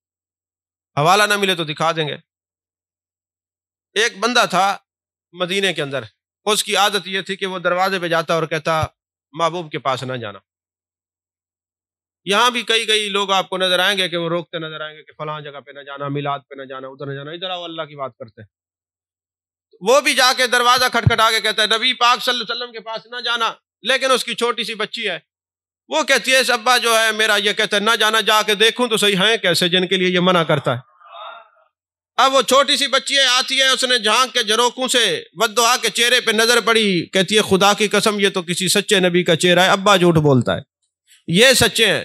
حوالہ نہ ملے تو دکھا دیں گے۔ ایک بندہ تھا مدینے کے اندر، اس کی عادت یہ تھی کہ وہ دروازے پہ جاتا اور کہتا محبوب کے پاس نہ جانا۔ یہاں بھی کئی لوگ آپ کو نظر آئیں گے کہ وہ روکتے نظر آئیں گے کہ فلاں جگہ پہ نہ جانا، میلاد پہ نہ جانا، ادھر نہ جانا، ادھر آؤ اللہ کی بات کرتے ہیں۔ وہ بھی جا کے دروازہ کھٹکھٹا کے کہتا ہے نبی پاک صلی اللہ علیہ وسلم کے پاس نہ جانا، لیکن اس کی چھوٹی سی بچی ہے، وہ کہتی ہے ابا جو ہے میرا یہ کہتا ہے نہ جانا، جا کے دیکھوں تو صحیح ہیں کیسے جن کے لیے یہ منع کرتا ہے۔ اب وہ چھوٹی سی بچی ہے، آتی ہے، اس نے جھانک کے جھروکوں سے ودعا کے چہرے پہ نظر پڑی، کہتی ہے خدا کی قسم یہ تو کسی سچے نبی کا چہرہ ہے، ابا جھوٹ بولتا ہے، یہ سچے ہیں۔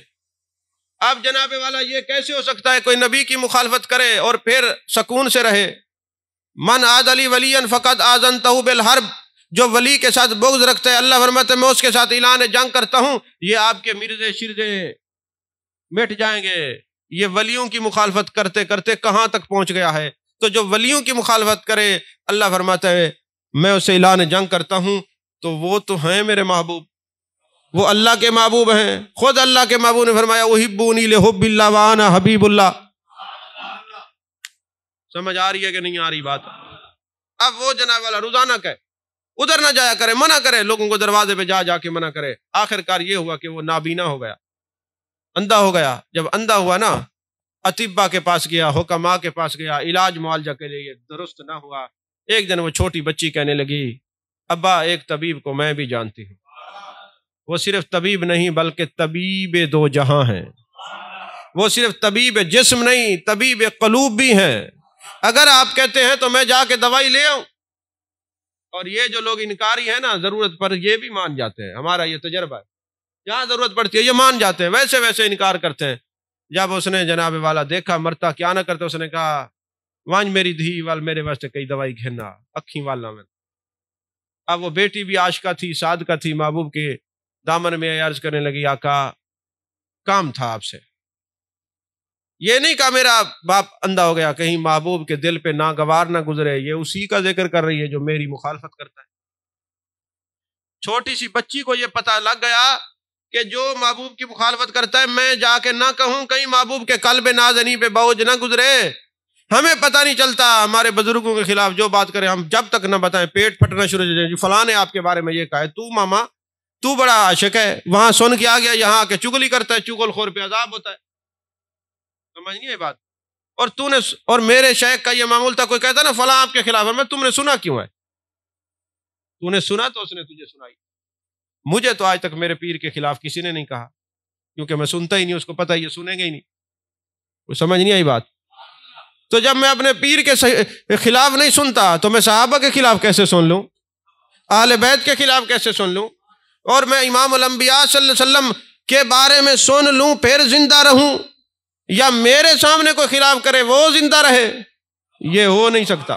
اب جناب والا یہ کیسے ہو سکتا ہے کوئی نبی کی مخالفت کرے اور پھر سکون سے رہے؟ من عاد علی ولی فقد آذنتہ بالحرب، جو ولی کے ساتھ بغض رکھتا ہے اللہ فرماتا ہے میں اس کے ساتھ اعلان جنگ کرتا ہوں۔ یہ آپ کے مرزے شرزے مٹ جائیں گے، یہ ولیوں کی مخالفت کرتے کرتے کہاں تک پہنچ گیا ہے۔ تو جو ولیوں کی مخالفت کرے اللہ فرماتا ہے میں اسے اعلان جنگ کرتا ہوں، تو وہ تو ہیں میرے محبوب، وہ اللہ کے محبوب ہیں۔ خود اللہ کے محبوب نے فرمایا احبونی لحب اللہ وانا حبیب اللہ۔ سمجھ آ رہی ہے کہ نہیں آ رہی بات؟ اب وہ جناب والا روزانہ کہے ادھر نہ جایا کرے، منع کرے لوگوں کو، دروازے پہ جا کے منع کرے۔ آخر کار یہ ہوا کہ وہ نابینا ہو گیا، اندھا ہو گیا۔ جب اندھا ہوا نا، اطباء کے پاس گیا، حکماء کے پاس گیا، علاج معالجہ کے لیے درست نہ ہوا۔ ایک دن وہ چھوٹی بچی کہنے لگی ابا ایک طبیب کو میں بھی جانتی ہوں، وہ صرف طبیب نہیں بلکہ طبیب دو جہاں ہیں، وہ صرف طبیب جسم نہیں طبیب قلوب بھی ہیں، اگر آپ کہتے ہیں تو میں جا کے دوائی لے آؤں۔ اور یہ جو لوگ انکاری ہیں نا، ضرورت پر یہ بھی مان جاتے ہیں، ہمارا یہ تجربہ ہے، جہاں ضرورت پڑتی ہے یہ مان جاتے ہیں، ویسے انکار کرتے ہیں۔ جب اس نے جناب والا دیکھا مرتا کیا نہ کرتا، اس نے کہا وانج میری دھی وال میرے واسطے کئی دوائی گھننا اکھیں والا میں۔ اب وہ بیٹی بھی عاشقہ تھی، صادقہ تھی، محبوب کے دامن میں عرض کرنے لگی آقا کام تھا آپ سے، یہ نہیں کہا میرا باپ اندھا ہو گیا، کہیں محبوب کے دل پہ ناگوار نہ گزرے، یہ اسی کا ذکر کر رہی ہے جو میری مخالفت کرتا ہے۔ چھوٹی سی بچی کو یہ پتہ لگ گیا کہ جو محبوب کی مخالفت کرتا ہے میں جا کے نہ کہوں، کہیں محبوب کے قلب نازنی پہ بوجھ نہ گزرے۔ ہمیں پتہ نہیں چلتا ہمارے بزرگوں کے خلاف جو بات کریں ہم جب تک نہ بتائیں پیٹ پھٹنا شروع ہو جائے، جی فلاں نے آپ کے بارے میں یہ کہا ہے، تو ماما تو بڑا عاشق ہے، وہاں سن کے آ گیا، یہاں آ کے چگلی کرتا ہے، چگل خور پہ عذاب ہوتا ہے۔ سمجھ نہیں یہ بات؟ اور میرے شیخ کا یہ معمول تھا، کوئی کہتا نا فلاں آپ کے خلاف ہے، میں تم نے سنا کیوں ہے؟ تو نے سنا تو اس نے تجھے سنائی. مجھے تو آج تک میرے پیر کے خلاف کسی نے نہیں کہا، کیونکہ میں سنتا ہی نہیں، اس کو پتہ یہ سنیں گے ہی نہیں. کوئی سمجھ نہیں آئی بات؟ تو جب میں اپنے پیر کے خلاف نہیں سنتا تو میں صحابہ کے خلاف کیسے سن لوں؟ اہل بیت کے خلاف کیسے سن لوں؟ اور میں امام الانبیاء صلی اللہ علیہ وسلم کے بارے میں سن لوں پھر زندہ رہوں، یا میرے سامنے کوئی خلاف کرے وہ زندہ رہے؟ یہ ہو نہیں سکتا.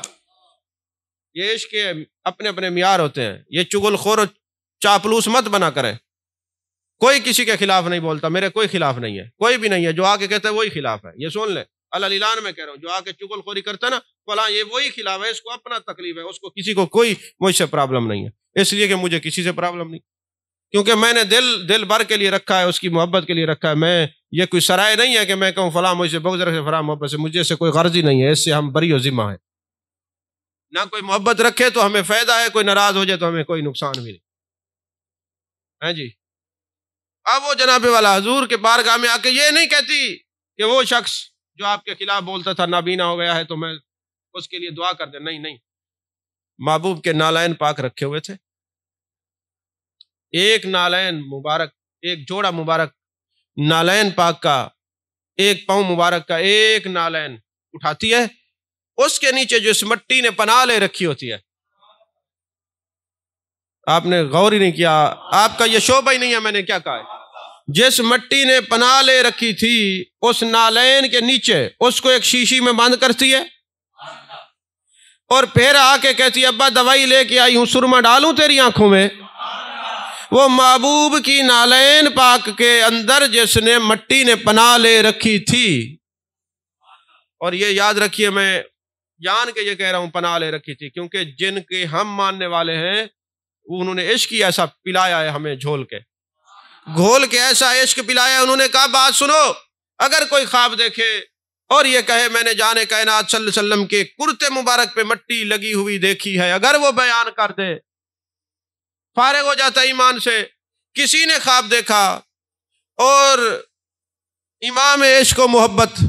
یہ عشق کے اپنے اپنے معیار ہوتے ہیں. یہ چغل خور اور چاپلوس مت بنا کرے. کوئی کسی کے خلاف نہیں بولتا، میرے کوئی خلاف نہیں ہے، کوئی بھی نہیں ہے. جو آ کے کہتا ہے وہی خلاف ہے، یہ سن لے. اعلان میں کہہ رہا ہوں، جو آ کے چغل خوری کرتا ہے نا فلاں، یہ وہی خلاف ہے، اس کو اپنا تکلیف ہے، اس کو کسی کو کوئی مجھ سے پرابلم نہیں ہے. اس لیے کہ مجھے کسی سے پرابلم نہیں، کیونکہ میں نے دل بھر کے لیے رکھا ہے، اس کی محبت کے لیے رکھا ہے. میں یہ کوئی سرائے نہیں ہے کہ میں کہوں فلاں مجھ سے بغض رکھے، فلاں محبت سے، مجھے سے کوئی غرض ہی نہیں ہے. اس سے ہم بری و ذمہ ہیں. نہ کوئی محبت رکھے تو ہمیں فائدہ ہے، کوئی ناراض ہو جائے تو ہمیں کوئی نقصان بھی نہیں ہے جی. اب وہ جناب والا حضور کے بارگاہ میں آ کے یہ نہیں کہتی کہ وہ شخص جو آپ کے خلاف بولتا تھا نابینا ہو گیا ہے تو میں اس کے لیے دعا کر دیں. نہیں نہیں، محبوب کے نالین پاک رکھے ہوئے تھے. ایک نالین مبارک، ایک جوڑا مبارک نالین پاک کا، ایک پاؤں مبارک کا ایک نالین اٹھاتی ہے، اس کے نیچے جو اس مٹی نے پناہ لے رکھی ہوتی ہے. آپ نے غور ہی نہیں کیا، آپ کا یہ شعبہ ہی نہیں ہے. میں نے کیا کہا ہے؟ جس مٹی نے پناہ لے رکھی تھی اس نالین کے نیچے اس کو ایک شیشی میں بند کرتی ہے، اور پھر آ کے کہتی ہے ابا دوائی لے کے آئی ہوں، سرما ڈالوں تیری آنکھوں میں. وہ محبوب کی نالین پاک کے اندر جس نے مٹی نے پناہ لے رکھی تھی. اور یہ یاد رکھیے، میں جان کے یہ کہہ رہا ہوں پناہ لے رکھی تھی، کیونکہ جن کے ہم ماننے والے ہیں انہوں نے عشق ہی ایسا پلایا ہے ہمیں، گھول کے ایسا عشق پلایا. انہوں نے کہا بات سنو، اگر کوئی خواب دیکھے اور یہ کہے میں نے جان کائنات صلی اللہ علیہ وسلم کے کرتے مبارک پہ مٹی لگی ہوئی دیکھی ہے، اگر وہ بیان کر دے فارغ ہو جاتا ایمان سے. کسی نے خواب دیکھا اور امام عشق و محبت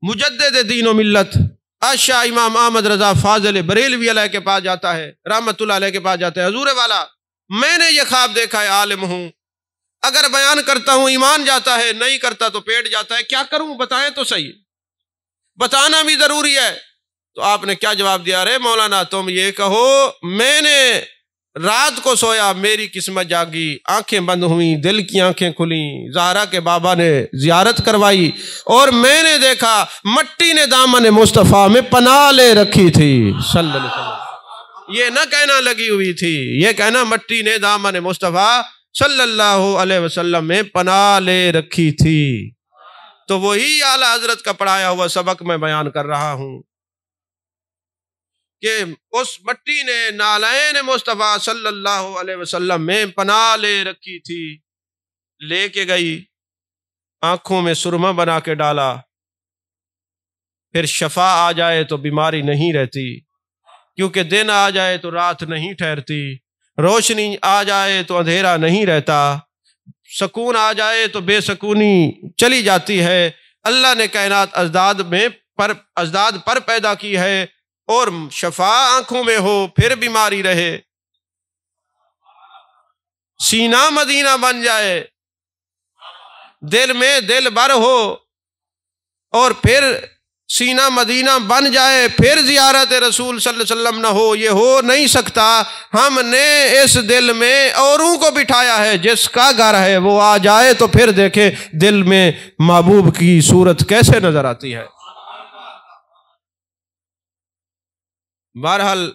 مجدد دین و ملت شاہ امام احمد رضا فاضل بریلوی علیہ کے پاس جاتا ہے، رحمت اللہ علیہ کے پاس جاتا ہے. حضور والا میں نے یہ خواب دیکھا ہے، عالم ہوں، اگر بیان کرتا ہوں ایمان جاتا ہے، نہیں کرتا تو پیٹ جاتا ہے، کیا کروں بتائیں تو صحیح، بتانا بھی ضروری ہے. تو آپ نے کیا جواب دیا؟ رے مولانا تم یہ کہو میں نے رات کو سویا، میری قسمت جاگی، آنکھیں بند ہوئیں، دل کی آنکھیں کھلیں، زہرا کے بابا نے زیارت کروائی اور میں نے دیکھا مٹی نے دامن مصطفیٰ میں پناہ لے رکھی تھی صلی اللہ علیہ وسلم. یہ نہ کہنا لگی ہوئی تھی، یہ کہنا مٹی نے دامن مصطفیٰ صلی اللہ علیہ وسلم میں پناہ لے رکھی تھی. تو وہی اعلیٰ حضرت کا پڑھایا ہوا سبق میں بیان کر رہا ہوں کہ اس مٹی نے نالین مصطفیٰ صلی اللہ علیہ وسلم میں پناہ لے رکھی تھی. لے کے گئی، آنکھوں میں سرما بنا کے ڈالا. پھر شفا آ جائے تو بیماری نہیں رہتی، کیونکہ دن آ جائے تو رات نہیں ٹھہرتی، روشنی آ جائے تو اندھیرا نہیں رہتا، سکون آ جائے تو بے سکونی چلی جاتی ہے. اللہ نے کائنات ازداد پر پیدا کی ہے، اور شفا آنکھوں میں ہو پھر بیماری رہے. سینہ مدینہ بن جائے، دل میں دل بر ہو اور پھر سینہ مدینہ بن جائے، پھر زیارت رسول صلی اللہ علیہ وسلم نہ ہو، یہ ہو نہیں سکتا. ہم نے اس دل میں اوروں کو بٹھایا ہے، جس کا گھر ہے وہ آ جائے تو پھر دیکھے دل میں محبوب کی صورت کیسے نظر آتی ہے. بہرحال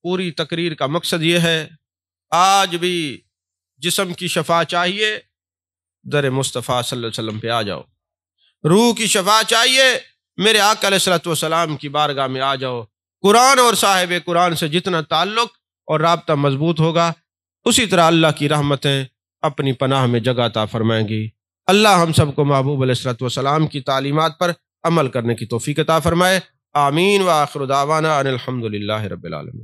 پوری تقریر کا مقصد یہ ہے، آج بھی جسم کی شفا چاہیے، در مصطفیٰ صلی اللہ علیہ وسلم پہ آ جاؤ. روح کی شفا چاہیے، میرے آقا علیہ الصلوۃ والسلام کی بارگاہ میں آ جاؤ. قرآن اور صاحب قرآن سے جتنا تعلق اور رابطہ مضبوط ہوگا، اسی طرح اللہ کی رحمتیں اپنی پناہ میں جگہ عطا فرمائیں گی. اللہ ہم سب کو محبوب علیہ الصلوۃ والسلام کی تعلیمات پر عمل کرنے کی توفیق عطا فرمائے. آمین. وآخر دعوانا ان الحمد للہ رب العالمین.